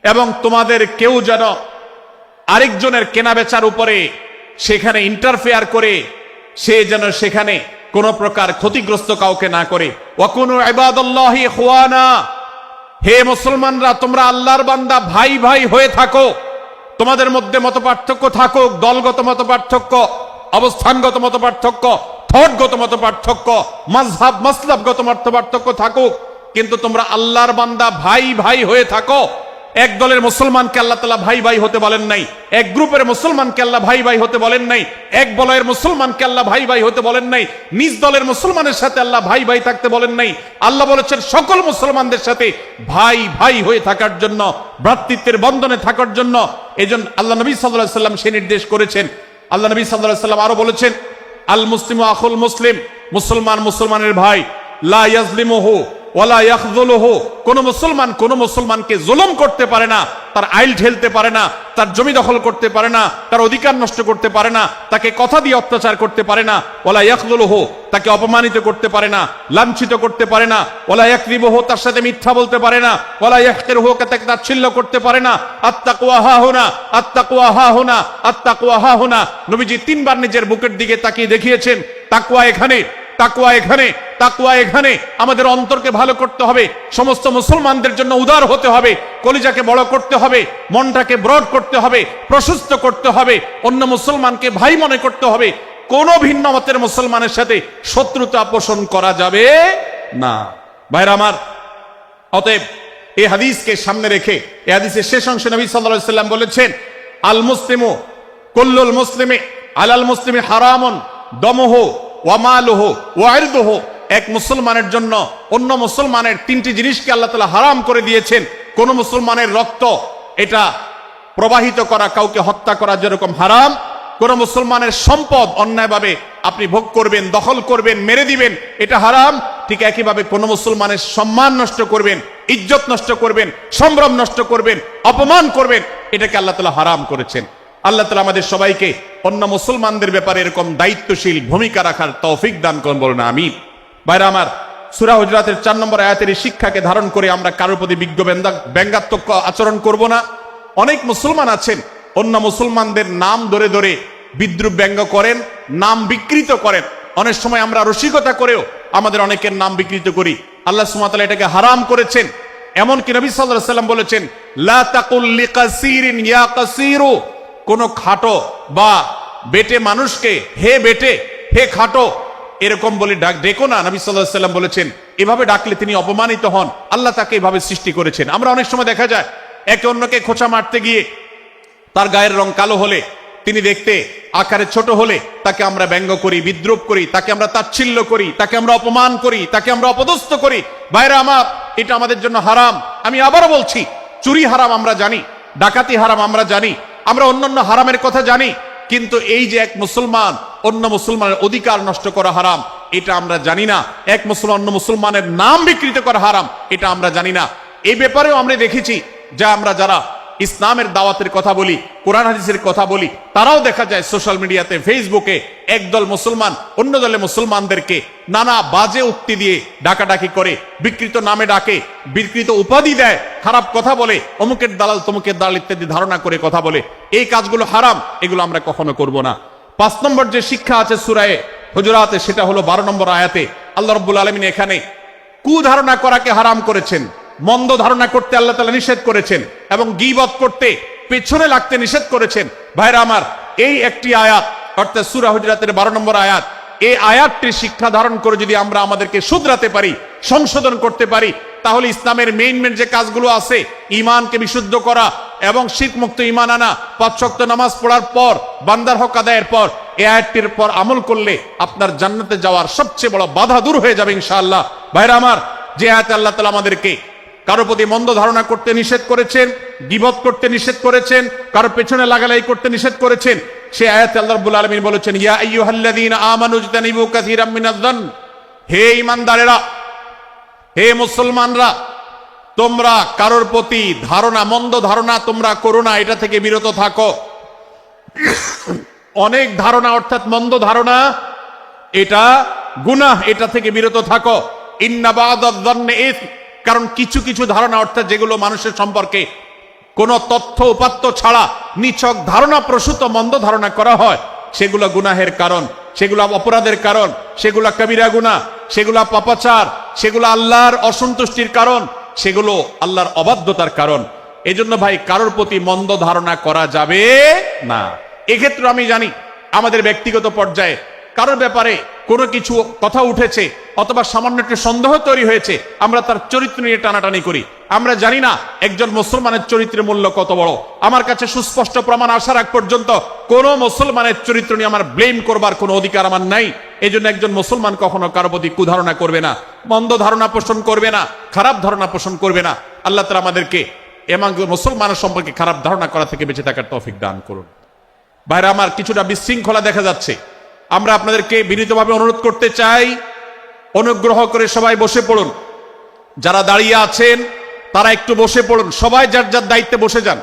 এবং তোমাদের কেউ যেন আরেকজনের কেনাবেচার উপরে সেখানে ইন্টারফেয়ার করে সে যেন সেখানে কোন প্রকার ক্ষতিগ্রস্ত কাউকে না করে। ওয়াকুনু ইবাদাল্লাহি ইখওয়ানা, হে মুসলমানরা, তোমরা আল্লাহর বান্দা, ভাই ভাই হয়ে থাকো। তোমাদের মধ্যে মত পার্থক্য থাকুক, দলগত মত পার্থক্য, অবস্থানগত মত পার্থক্য, থটগত মত পার্থক্য, মাযহাব মাসলাবগত মত পার্থক্য থাকুক, কিন্তু তোমরা আল্লাহর বান্দা, ভাই ভাই হয়ে থাকো। এক দলের মুসলমানকে আল্লাহ তাআলা ভাই ভাই হতে বলেন নাই, এক গ্রুপের মুসলমানকে আল্লাহ ভাই ভাই হতে বলেন নাই, এক বলয়ের মুসলমানকে আল্লাহ ভাই ভাই হতে বলেন নাই, নিজ দলের মুসলমানের সাথে আল্লাহ ভাই ভাই থাকতে বলেন নাই। আল্লাহ বলেছেন সকল মুসলমানদের সাথে ভাই ভাই হয়ে থাকার জন্য, ভ্রাতৃত্বের বন্ধনে থাকার জন্য। এজন্য আল্লাহ নবী সাল্লাল্লাহু আলাইহি ওয়াসাল্লাম সে নির্দেশ করেছেন। আল্লাহ নবী সাল্লাল্লাহু আলাইহি ওয়াসাল্লাম আরো বলেছেন, আল মুসলিমু আখুল মুসলিম, মুসলমান মুসলমানের ভাই, লা ইয়াজলিমুহু ওয়ালা ইয়াখযুলুহু, কোন মুসলমান কোন মুসলমানকে জুলুম করতে পারে না, তার আইল ঠেলতে পারে না, তার জমি দখল করতে পারে না, তার অধিকার নষ্ট করতে পারে না, তাকে কথা দিয়ে অত্যাচার করতে পারে না, ওয়ালা ইয়াখযুলুহু, তাকে অপমানিত করতে পারে না, লাঞ্ছিত করতে পারে না, ওয়ালা ইয়াকযিবুহু, তার সাথে মিথ্যা বলতে পারে না, ওয়ালা ইয়াহকিরুহু, তাকে তাচ্ছিল্য করতে পারে না। আত্তাকওয়া হাহুনা, আত্তাকওয়া হাহুনা, আত্তাকওয়া হাহুনা। নবীজি তিনবার নিজের বুকের দিকে তাকিয়ে দেখিয়েছেন, তাকওয়া এখানে, তাকওয়া এখানে, তাকওয়া এখানে। আমাদের অন্তরকে ভালো করতে হবে, সমস্ত মুসলমানদের জন্য উদার হতে হবে, কলিজাকে বড় করতে হবে, মনটাকে ব্রড করতে হবে, প্রশস্ত করতে হবে, অন্য মুসলমানকে ভাই মনে করতে হবে। কোন ভিন্ন মতের মুসলমানের সাথে শত্রুতা পোষণ করা যাবে না। ভাইরা আমার, অতএব এই হাদিসকে সামনে রেখে এই হাদিসের শেষ অংশে নবী সাল্লাল্লাহু আলাইহি ওয়াসাল্লাম বলেছেন, আল মুসলিমু কুল্লুল মুসলিমি আলাল মুসলিমি হারামুন দমুহু ওয়া মালুহু ওয়া ইরদুহু। এক মুসলমানের জন্য অন্য মুসলমানের তিনটি জিনিসকে আল্লাহ তাআলা হারাম করে দিয়েছেন। কোন মুসলমানের রক্ত এটা প্রবাহিত করা, কাউকে হত্যা করা যেরকম হারাম, কোন মুসলমানের সম্পদ অন্যায়ভাবে আপনি ভোগ করবেন, দখল করবেন, মেরে দিবেন, এটা হারাম। ঠিক একইভাবে কোন মুসলমানের সম্মান নষ্ট করবেন, ইজ্জত নষ্ট করবেন, সম্ভ্রম নষ্ট করবেন, অপমান করবেন, এটাকে আল্লাহ তাআলা হারাম করেছেন। আল্লাহ তাআলা আমাদের সবাইকে অন্য মুসলমানদের ব্যাপারে এরকম দায়িত্বশীল ভূমিকা রাখার তৌফিক দান করুন, বলুন আমিন। ভাইরা আমার, সূরা হুজরাতের 4 নম্বর আয়াতের এই শিক্ষাকে ধারণ করে আমরা কারোর প্রতি ব্যঙ্গাত্মক আচরণ করব না। অনেক মুসলমান আছেন অন্য মুসলমানদের নাম ধরে ধরে বিদ্রুপ ব্যঙ্গ করেন, নাম বিকৃত করেন। অনেক সময় আমরা রসিকতা করেও আমাদের অনেকের নাম বিকৃত করি। আল্লাহ সুবহানাহু ওয়া তাআলা এটাকে হারাম করেছেন। এমনকি নবী সাল্লাল্লাহু আলাইহি ওয়াসাল্লাম বলেছেন, লা তাকুল লিকাসিরিন ইয়া কাসিরু, কোন খাটো বা বেটে মানুষকে হে বেটে, হে খাটো এরকম বলে ডেকো না। নবী সাল্লাল্লাহু আলাইহি ওয়াসাল্লাম বলেছেন, এভাবে ডাকলে তিনি অপমানিত হন। আল্লাহ তাকে এভাবে সৃষ্টি করেছেন। আমরা অনেক সময় দেখা যায় একে অন্যকে খোঁচা মারতে গিয়ে তার গায়ের রং কালো হলে, তিনি দেখতে আকারে ছোট হলে তাকে আমরা ব্যঙ্গ করি, বিদ্রুপ করি, তাকে আমরা তাচ্ছিল্য করি, তাকে আমরা অপমান করি, তাকে আমরা অপদস্থ করি। ভাইরা আমার, এটা আমাদের জন্য হারাম। আমি আবারও বলছি, চুরি হারাম আমরা জানি, ডাকাতি হারাম আমরা জানি, আমরা অন্যান্য হারামের কথা জানি, কিন্তু এই যে এক মুসলমান অন্য মুসলমানের অধিকার নষ্ট করা হারাম, এটা আমরা জানি না। এক মুসলমান অন্য মুসলমানের নাম বিকৃত করা হারাম, এটা আমরা জানি না। এই ব্যাপারেও আমরা দেখেছি যা আমরা যারা ইসলামের দাওয়াতের কথা বলি, কোরআন হাদিসের কথা বলি, তারাও দেখা যায় সোশ্যাল মিডিয়াতে, ফেসবুকে একদল মুসলমান অন্য দলে মুসলমানদেরকে নানা বাজে উক্তি দিয়ে ডাকাডাকি করে, বিকৃত নামে ডাকে, বিকৃত উপাধি দেয়, খারাপ কথা বলে, অমুকের দালাল তমুকের দালাল ইত্যাদি ধারণা করে কথা বলে। এই কাজগুলো হারাম, এগুলো আমরা কখনো করব না। 5 নম্বর যে শিক্ষা আছে সূরা হুজুরাতে, সেটা হলো 12 নম্বর আয়াতে আল্লাহ রাব্বুল আলামিন এখানে কুধারণা করাকে হারাম করেছেন, মন্দ ধারণা করতে আল্লাহ তাআলা নিষেধ করেছেন, এবং গীবত করতে, পেছনে লাগতে নিষেধ করেছেন। ভাইরা আমার, এই একটি আয়াত অর্থাৎ সূরা হুজুরাতের 12 নম্বর আয়াত, এই আয়াতটির শিক্ষা ধারণ করে যদি আমরা আমাদেরকে শুধরাতে পারি, সংশোধন করতে পারি, তাহলে ইসলামের মেইন যে কাজগুলো আছে, ঈমানকে বিশুদ্ধ করা এবং শিরক মুক্ত ঈমান আনা, 5 ওয়াক্ত নামাজ পড়ার পর, বান্দার হক আদায়ের পর, এই আয়াতটির পর আমল করলে আপনার জান্নাতে যাওয়ার সবচেয়ে বড় বাধা দূর হয়ে যাবে ইনশাআল্লাহ। ভাইরা আমার, যে আয়াতে আল্লাহ তাআলা আমাদেরকে কারো প্রতি মন্দ ধারণা করতে নিষেধ করেছেন, গীবত করতে নিষেধ করেছেন, কারো পেছনে লাগালাই করতে নিষেধ করেছেন, সেই আয়াতে আল্লাহ রাব্বুল আলামিন বলেছেন, ইয়া আইয়ুহাল্লাযীনা আমানু ইজতানিবু কাসীরাম মিনায-যন্ন, হে ঈমানদারেরা, হে মুসলমানরা, তোমরা কারোর প্রতি ধারণা, মন্দ ধারণা তোমরা করো না, এটা থেকে বিরত থাকো। অনেক ধারণা অর্থাৎ মন্দ ধারণা, এটা গুনাহ, এটা থেকে বিরত থাকো। ইন্না বা'দায-যন্নি ইসম, কারণ কিছু কিছু ধারণা অর্থাৎ যেগুলো মানুষের সম্পর্কে কোনো তথ্য উপাত্ত ছাড়া নিছক ধারণা প্রসূত মন্দ ধারণা করা হয়, সেগুলো গুনাহের কারণ, সেগুলো অপরাধের কারণ, সেগুলো কবিরা গুনাহ, সেগুলো পাপাচার, সেগুলো আল্লাহর অসন্তুষ্টির কারণ, সেগুলো আল্লাহর অবাধ্যতার কারণ। এজন্য ভাই, কারোর প্রতি মন্দ ধারণা করা যাবে না। এক্ষেত্রে আমি জানি আমাদের ব্যক্তিগত পর্যায়ে কারোর ব্যাপারে কোনো কিছু কথা উঠেছে অথবা সামান্য একটু সন্দেহ তৈরি হয়েছে, আমরা তার চরিত্র নিয়ে টানাটানি করি। আমরা জানি না একজন মুসলমানের চরিত্রের মূল্য কত বড়। আমার কাছে সুস্পষ্ট প্রমাণ আসার আগ পর্যন্ত কোন মুসলমানের চরিত্র নিয়ে আমার ব্লেম করবার কোনো অধিকার আমার নাই। এই জন্য একজন মুসলমান কখনো কারো প্রতি কুধারণা করবে না, মন্দ ধারণা পোষণ করবে না, খারাপ ধারণা পোষণ করবে না। আল্লাহ তাআলা আমাদেরকে এমন মুসলমানের সম্পর্কে খারাপ ধারণা করা থেকে বেঁচে থাকার তৌফিক দান করুন। ভাইরা আমার, কিছুটা বিশৃঙ্খলা দেখা যাচ্ছে। আমরা আপনাদেরকে বিনীতভাবে অনুরোধ করতে চাই, অনুগ্রহ করে সবাই বসে পড়ুন। যারা দাঁড়িয়ে আছেন তারা একটু বসে পড়ুন, সবাই যার যার দায়িত্বে বসে যান।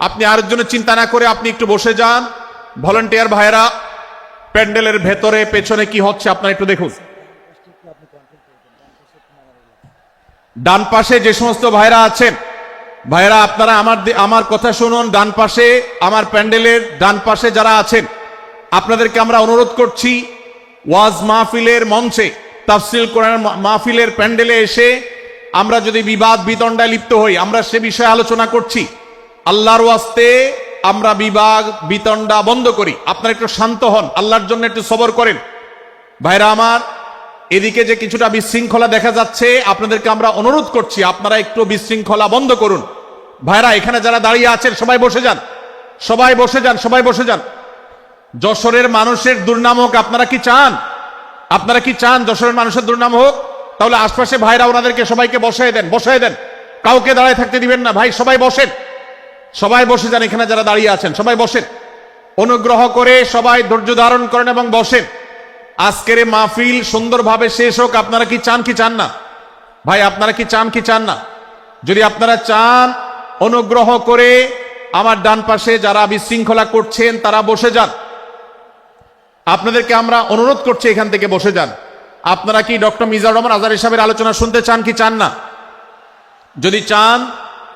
আপনি আরেকজনের চিন্তা না করে আপনি একটু বসে যান। ভলান্টিয়ার ভাইরা প্যান্ডেলের ভেতরে পেছনে কি হচ্ছে আপনারা একটু দেখুন। ডান পাশে যে সমস্ত ভাইরা আছেন, ভাইরা আপনারা আমার কথা শুনুন। ডান পাশে আমার প্যান্ডেলের ডান পাশে যারা আছেন, আপনাদেরকে আমরা অনুরোধ করছি, ওয়াজ মাহফিলের মঞ্চে, তাফসীর কোরআন মাহফিলের প্যান্ডেলে এসে আমরা যদি বিবাদ বিতণ্ডায় লিপ্ত হই, আমরা সে বিষয়ে আলোচনা করছি, আল্লাহর ওয়াস্তে আমরা বিবাদ বিতণ্ডা বন্ধ করি। আপনারা একটু শান্ত হন, আল্লাহর জন্য একটু সবর করেন। ভাইরা আমার, এদিকে যে কিছুটা বিশৃঙ্খলা দেখা যাচ্ছে, আপনাদেরকে আমরা অনুরোধ করছি আপনারা একটু বিশৃঙ্খলা বন্ধ করুন। ভাইরা এখানে যারা দাঁড়িয়ে আছেন সবাই বসে যান, সবাই বসে যান, সবাই বসে যান। যশোরের মানুষের দুর্নাম হোক, আপনারা কি চান? আপনারা কি চান যশোরের মানুষের দুর্নাম হোক? তাহলে আশপাশে ভাইরা ওনাদেরকে সবাইকে বসায় দেন, বসায় দেন, কাউকে দাঁড়ায় থাকতে দিবেন না। ভাই সবাই বসেন, সবাই বসে যান। এখানে যারা দাঁড়িয়ে আছেন সবাই বসেন, অনুগ্রহ করে সবাই ধৈর্য ধারণ করেন এবং বসেন। আজকের এই মাহফিল সুন্দরভাবে শেষ হোক। আপনারা কি চান কি চান না? ভাই আপনারা কি চান কি চান না? যদি আপনারা চান, অনুগ্রহ করে আমার ডান পাশে যারা বিশৃঙ্খলা করছেন তারা বসে যান। আপনাদেরকে আমরা অনুরোধ করছি এখান থেকে বসে যান। আপনারা কি ডক্টর মিজানুর রহমান আজহারী সাহেবের আলোচনা শুনতে চান কি চান না? যদি চান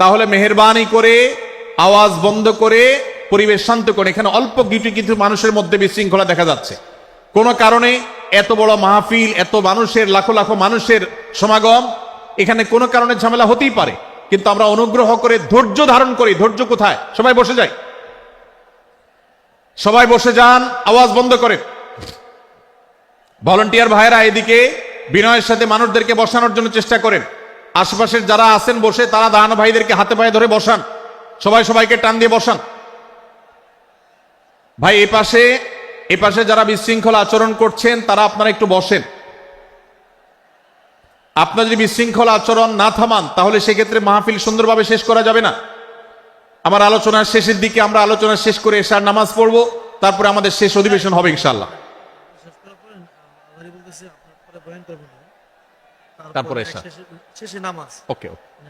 তাহলে মেহেরবানি করে আওয়াজ বন্ধ করে পরিবেশ শান্ত করে। এখানে অল্প কিছু মানুষের মধ্যে বিশৃঙ্খলা দেখা যাচ্ছে। কোন কারণে এত বড় মাহফিল, এত মানুষের, লাখো লাখো মানুষের সমাগম, এখানে কোনো কারণে ঝামেলা হতেই পারে, কিন্তু আমরা অনুগ্রহ করে ধৈর্য ধারণ করি। ধৈর্য কোথায়? সবাই বসে যাই, সবাই বসে যান, আওয়াজ বন্ধ করে। ভলান্টিয়ার ভাইরা এদিকে বিনয়ের সাথে মানুষদেরকে বসানোর জন্য চেষ্টা করেন। আশেপাশের যারা আছেন বসে, তারা দাঁড়ানো ভাইদেরকে হাতে পায়ে ধরে বসান, সবাই সবাইকে টান দিয়ে বসান। ভাই এপাশে যারা বিশৃঙ্খলা আচরণ করছেন তারা আপনারা একটু বসেন। আপনারা যদি বিশৃঙ্খলা আচরণ না থামান তাহলে সেক্ষেত্রে মাহফিল সুন্দরভাবে শেষ করা যাবে না। আমার আলোচনার শেষের দিকে আমরা আলোচনা শেষ করে এশার নামাজ পড়বো, তারপরে আমাদের শেষ অধিবেশন হবে ইনশাআল্লাহ। তারপরে শেষে নামাজ। ওকে,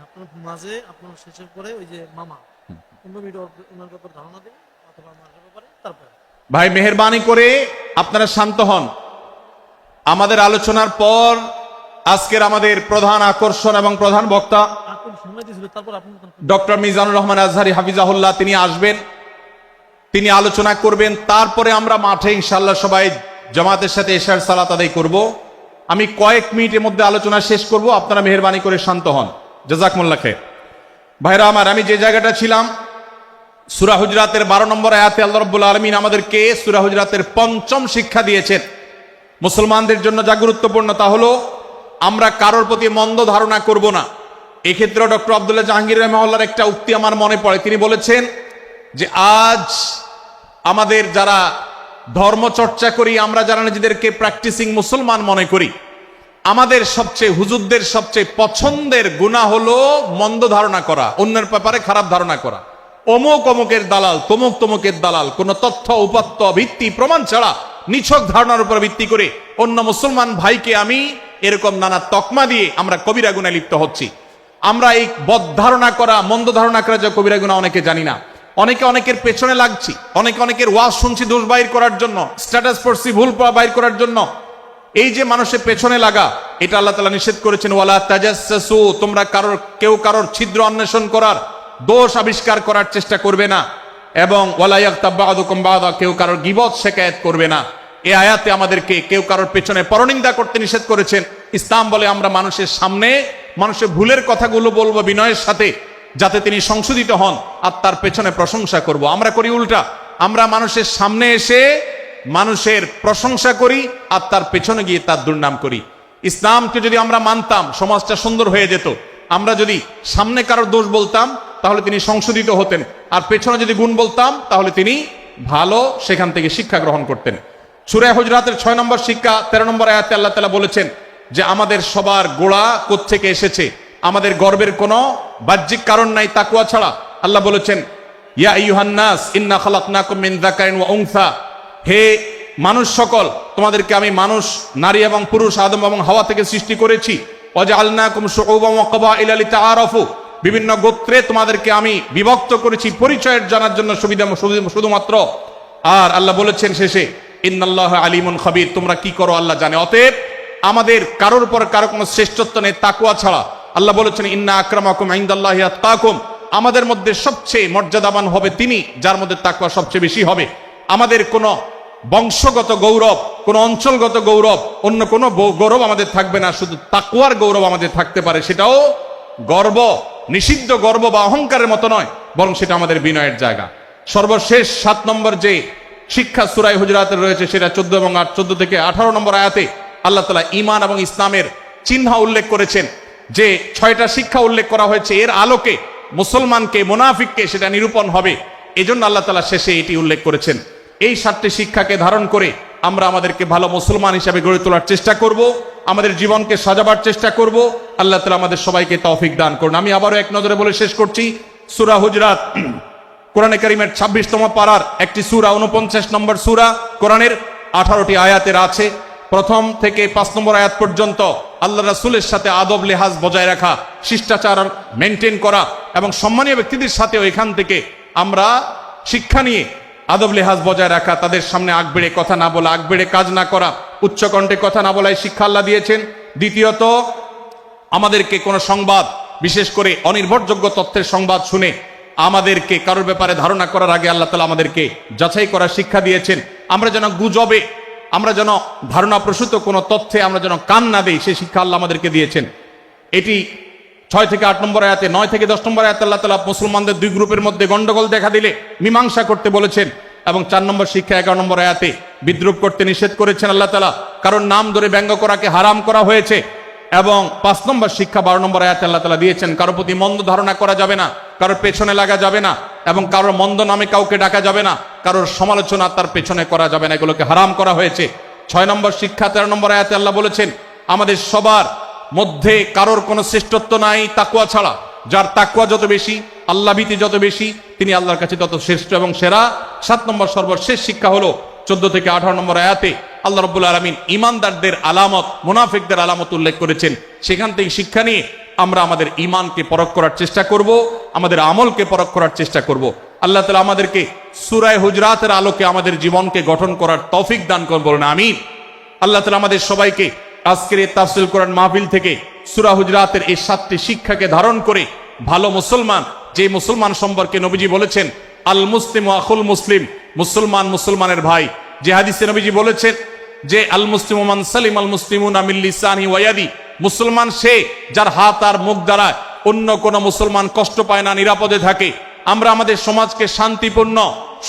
আপনার মাঝে আপনার শেষের পরে ওই যে মামা 15 মিনিট ওনার ব্যাপারে ধারণা দেবেন অথবা আমার ব্যাপারে। তারপরে ভাই মেহেরবানি করে আপনারা শান্ত হন। আমাদের আলোচনার পর আজকের আমাদের প্রধান আকর্ষণ এবং প্রধান বক্তা ডক্টর মিজানুর রহমান আজহারী হাফিজাহুল্লাহ, তিনি আসবেন, তিনি আলোচনা করবেন। তারপরে আমরা মাঠে ইনশাআল্লাহ সবাই জামাতের সাথে এশার সালাত আদায় করব। আমি কয়েক মিনিটের মধ্যে আলোচনা শেষ করব, আপনারা মেহেরবানি করে শান্ত হন। জাযাকুমুল্লাহ খাইর। ভাইরা আমার, আমি যে জায়গাটা ছিলাম, সূরা হুজরাতের 12 নম্বর আয়াতে আল্লাহ রাব্বুল আলামিন আমাদেরকে সূরা হুজরাতের 5ম শিক্ষা দিয়েছেন। মুসলমানদের জন্য যা গুরুত্বপূর্ণ তা হলো আমরা কারোর প্রতি মন্দ ধারণা করব না। এক্ষেত্রে ডক্টর আব্দুল্লাহ জাহাঙ্গীর রাহিমাহুল্লাহর একটা উক্তি আমার মনে পড়ে। তিনি বলেছেন যে আজ আমাদের যারা ধর্ম চর্চা করি, আমরা যারা নিজেদেরকে প্র্যাকটিসিং মুসলমান মনে করি, আমাদের সবচেয়ে, হুজুরদের সবচেয়ে পছন্দের গুনাহ হলো মন্দ ধারণা করা, অন্যের ব্যাপারে খারাপ ধারণা করা। অমুক অমুকের দালাল, তমুক তমুকের দালাল, কোন তথ্য উপাত্ত ভিত্তি প্রমাণ ছাড়া নিছক ধারণার উপর ভিত্তি করে অন্য মুসলমান ভাইকে আমি এরকম নানা তকমা দিয়ে আমরা কবিরা গুনাহে লিপ্ত হচ্ছি। আমরা এই বদ ধারণা করা, মন্দ ধারণা করা যে কবিরা গুনাহ অনেকে জানি না। অনেকে অনেকের পেছনে লাগছি, অনেকের ওয়াজ শুনছি দোষ বাইর করার জন্য, স্ট্যাটাস পড়ছি ভুল বাইর করার জন্য। এই যে মানুষের পেছনে লাগা, এটা আল্লাহ তাআলা নিষেধ করেছেন, ওয়ালা তাজাসসু, তোমরা কেউ কারোর ছিদ্র অন্বেষণ করার, দোষ আবিষ্কার করার চেষ্টা করবে না, এবং ওয়ালা ইয়াগতাব বা'দুকুম বা'দা, কেউ কারোর গীবত শিকায়াত করবে না। এই আয়াতে আমাদেরকে কেউ কারোর পেছনে পরনিন্দা করতে নিষেধ করেছেন। ইসলাম বলে আমরা মানুষের সামনে মানুষের ভুলের কথাগুলো বলবো বিনয়ের সাথে, যাতে তিনি সংশোধিত হন, আর তার পেছনে প্রশংসা করব। আমরা করি উল্টা, আমরা মানুষের সামনে এসে মানুষের প্রশংসা করি আর তার পেছনে গিয়ে তার দুর্নাম করি। ইসলামকে যদি আমরা মানতাম সমাজটা সুন্দর হয়ে যেত। আমরা যদি সামনে কারোর দোষ বলতাম তাহলে তিনি সংশোধিত হতেন, আর পেছনে যদি গুণ বলতাম তাহলে তিনি ভালো সেখান থেকে শিক্ষা গ্রহণ করতেন। সূরা হুজরাতের 6 নম্বর শিক্ষা 13 নম্বর আয়াতে আল্লাহ তাআলা বলেছেন যে আমাদের সবার গোড়া কোত্থেকে এসেছে, আমাদের গর্বের কোনো বাহ্যিক কারণ নাই তাকওয়া ছাড়া। আল্লাহ বলেছেন, ইয়া আইয়ুহান নাস ইন্না খালাকনাকুম মিন যাকারিন ওয়া উনসা, হে মানুষ সকল, তোমাদেরকে আমি মানুষ, নারী এবং পুরুষ, আদম এবং হাওয়া থেকে সৃষ্টি করেছি। ওয়াজআলনাকুম শুউবান ওয়া ক্বাবাইলা লিতাআরাফু, বিভিন্ন গোত্রে তোমাদেরকে আমি বিভক্ত করেছি পরিচয়ের জানার জন্য শুধুমাত্র। আর আল্লাহ বলেছেন শেষে, ইন্নাল্লাহা আলিমুন খাবীর, তোমরা কি করো আল্লাহ জানে। অতএব আমাদের কারোর উপর কারো কোনো শ্রেষ্ঠত্ব নেই তাকওয়া ছাড়া। আল্লাহ বলেছেন, ইন্না আকরামাকুম ইনদাল্লাহি আতকাকুম, আমাদের মধ্যে সবচেয়ে মর্যাদাবান হবে তিনি যার মধ্যে তাকওয়া সবচেয়ে বেশি হবে। আমাদের কোনো বংশগত গৌরব, কোন অঞ্চলগত গৌরব, অন্য কোনো গৌরব আমাদের থাকবে না, শুধু তাকওয়ার গৌরব আমাদের থাকতে পারে। সেটাও গর্ব, নিষিদ্ধ গর্ব বা অহংকারের মতো নয়, বরং সেটা আমাদের বিনয়ের জায়গা। সর্বশেষ 7 নম্বর যে শিক্ষা সূরা হুজুরাতে রয়েছে, সেটা 14 থেকে 18 নম্বর আয়াতে আল্লাহ তাআলা ঈমান এবং ইসলামের চিহ্ন উল্লেখ করেছেন। যে 6টা শিক্ষা উল্লেখ করা হয়েছে, এর আলোকে মুসলমানকে, মুনাফিককে সেটা নিরূপণ হবে। এজন্য আল্লাহ তাআলা শেষে এটি উল্লেখ করেছেন। এই 7টি শিক্ষাকে ধারণ করে আমরা আমাদেরকে ভালো মুসলমান হিসেবে গড়ে তোলার চেষ্টা করব, আমাদের জীবনকে সাজাবার চেষ্টা করব। আল্লাহ তাআলা আমাদের সবাইকে তৌফিক দান করুন। আমি আবারও এক নজরে বলে শেষ করছি, সূরা হুজরাত কোরআনে কারীমের 26তম পারার একটি সূরা, 49 নম্বর সূরা, কোরআনের 18টি আয়াতের আছে। 1 থেকে 5 নম্বর আয়াত পর্যন্ত আল্লাহ রাসূলের সাথে আদব লেহাজ বজায় রাখা, শিষ্টাচার মেনটেন করা এবং সম্মানীয় ব্যক্তিদের সাথেও এখান থেকে আমরা শিক্ষা নিয়ে আদব লেহাজ বজায় রাখা, তাদের সামনে আগ বেড়ে কথা না বলা, আগ বেড়ে কাজ না করা, উচ্চকণ্ঠে কথা না বলা, এই শিক্ষা আল্লাহ দিয়েছেন। দ্বিতীয়ত, আমাদেরকে কোনো সংবাদ, বিশেষ করে অনির্ভরযোগ্য তথ্যের সংবাদ শুনে আমাদেরকে কারোর ব্যাপারে ধারণা করার আগে আল্লাহ তাআলা আমাদেরকে যাচাই করার শিক্ষা দিয়েছেন। আমরা যেন গুজবে, আমরা যেন ধারণা প্রসূত কোনো তথ্যে আমরা যেন কান না দেই, সেই শিক্ষা আল্লাহ আমাদেরকে দিয়েছেন। এটি 6 থেকে 8 নম্বর আয়াতে, 9 থেকে 10 নম্বর আয়াতে আল্লাহ তাআলা মুসলমানদের 2 গ্রুপের মধ্যে গন্ডগোল দেখা দিলে মীমাংসা করতে বলেছেন। এবং 4 নম্বর শিক্ষা 11 নম্বর আয়াতে বিদ্রুপ করতে নিষেধ করেছেন আল্লাহ তাআলা, কারণ নাম ধরে ব্যঙ্গ করাকে হারাম করা হয়েছে। এবং 5 নম্বর শিক্ষা 12 নম্বর আয়াতে আল্লাহ তাআলা দিয়েছেন, কারোর প্রতি মন্দ ধারণা করা যাবে না, কারোর পেছনে লাগা যাবে না, এবং কারোর মন্দ নামে কাউকে ডাকা যাবে না, কারোর সমালোচনা তার পেছনে করা যাবে না, এগুলোকে হারাম করা হয়েছে। 6 নম্বর শিক্ষা 13 নম্বর আয়াতে আল্লাহ বলেছেন, আমাদের সবার মধ্যে কারোর কোনো শ্রেষ্ঠত্ব নাই তাকওয়া ছাড়া। যার তাকওয়া যত বেশি, আল্লাহ ভীতি যত বেশি, তিনি আল্লাহর কাছে তত শ্রেষ্ঠ এবং সেরা। 7 নম্বর সর্বশেষ শিক্ষা হলো 14 থেকে 18 নম্বর আয়াতে আল্লাহ রাব্বুল আলামিন ঈমানদারদের আলামত, মুনাফিকদের আলামত উল্লেখ করেছেন। সেখান থেকে শিক্ষা নিয়ে আমরা আমাদের ঈমানকে পরখ করার চেষ্টা করব, আমাদের আমলকে পরখ করার চেষ্টা করব। আল্লাহ তাআলা আমাদেরকে সূরা হুজরাতের আলোকে আমাদের জীবনকে গঠন করার তৌফিক দান করুন, বলুন আমিন। আল্লাহ তাআলা আমাদের সবাইকে আজকের এই তাফসীর কোরআন মাহফিল থেকে সূরা হুজরাতের এই 7টি শিক্ষাকে ধারণ করে ভালো মুসলমান, যে মুসলমান সম্পর্কে নবীজি বলেছেন আল মুসলিমু আখুল মুসলিম, মুসলমান মুসলমানের ভাই। যে হাদিসে নবীজি বলেছেন যে আল মুসলিমু মান সালিম আল মুসলিমুনা মিন লিসানি ওয়া ইয়াদি, মুসলমান সে যার হাত আর মুখ দ্বারা অন্য কোন মুসলমান কষ্ট পায় না, নিরাপদে থাকে। আমরা আমাদের সমাজকে শান্তিপূর্ণ,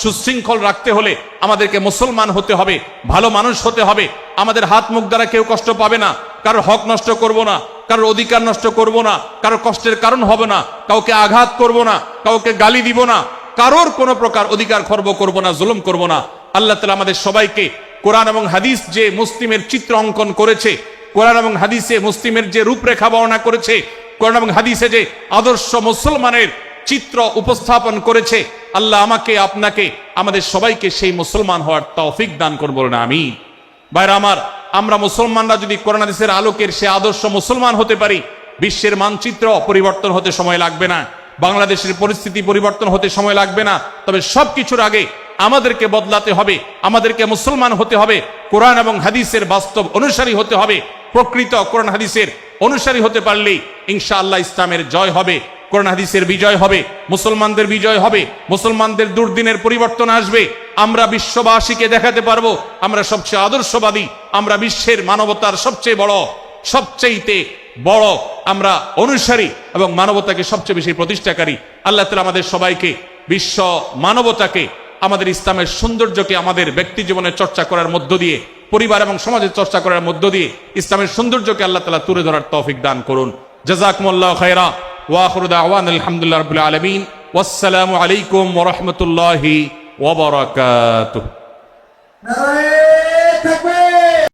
সুশৃঙ্খল রাখতে হলে আমাদেরকে মুসলমান হতে হবে, ভালো মানুষ হতে হবে। আমাদের হাত মুখ দ্বারা কেউ কষ্ট পাবে না, কারোর হক নষ্ট করব না, কারোর অধিকার নষ্ট করব না, কারোর কষ্টের কারণ হবে না, কাউকে আঘাত করব না, কাউকে গালি দিব না, কারোর কোনো প্রকার অধিকার খর্ব করব না, জুলুম করব না। আল্লাহ তাআলা আমাদের সবাইকে কোরআন এবং হাদিস যে মুসলিমের চিত্র অঙ্কন করেছে, কোরআন এবং হাদিসে মুসলিমের যে রূপরেখা বর্ণনা করেছে, কোরআন এবং হাদিসে যে আদর্শ মুসলমানের চিত্র উপস্থাপন করেছে, আল্লাহ আমাকে, আপনাকে, আমাদের সবাইকে সেই মুসলমান হওয়ার তৌফিক দান করুন, বলুন আমিন। ভাইরা আমার, আমরা মুসলমানরা যদি কোরআন হাদিসের আলোকের সে আদর্শ মুসলমান হতে পারি, বিশ্বের মানচিত্র পরিবর্তন হতে সময় লাগবে না, বাংলাদেশের পরিস্থিতি পরিবর্তন হতে সময় লাগবে না। তবে সবকিছুর আগে আমাদেরকে বদলাতে হবে, আমাদেরকে মুসলমান হতে হবে, কোরআন এবং হাদিসের বাস্তব অনুসারী হতে হবে। প্রকৃত কোরআন হাদিসের অনুসারী হতে পারলেই ইনশাআল্লাহ ইসলামের জয় হবে, কোরআন হাদিসের বিজয় হবে, মুসলমানদের বিজয় হবে, মুসলমানদের দুর্দিনের পরিবর্তন আসবে। আমরা বিশ্ববাসীকে দেখাতে পারবো আমরা সবচেয়ে আদর্শবাদী, আমরা বিশ্বের মানবতার সবচেয়ে বড় আমরা অনুসারী এবং মানবতাকে সবচেয়ে বেশি প্রতিষ্ঠাকারী। আল্লাহ তাআলা আমাদের সবাইকে, বিশ্ব মানবতাকে, আমাদের ইসলামের সৌন্দর্যকে আমাদের ব্যক্তি জীবনে চর্চা করার মধ্য দিয়ে, পরিবার এবং সমাজের চর্চা করার মধ্য দিয়ে ইসলামের সৌন্দর্যকে আল্লাহ তাআলা তুলে ধরার তৌফিক দান করুন। জাযাকুমুল্লাহু খায়রা ওয়া আখিরু দাওয়ানা আলহামদুলিল্লাহি রাব্বিল আলামিন। ওয়াসসালামু আলাইকুম ওয়া রাহমাতুল্লাহি ওয়া বারাকাতুহু।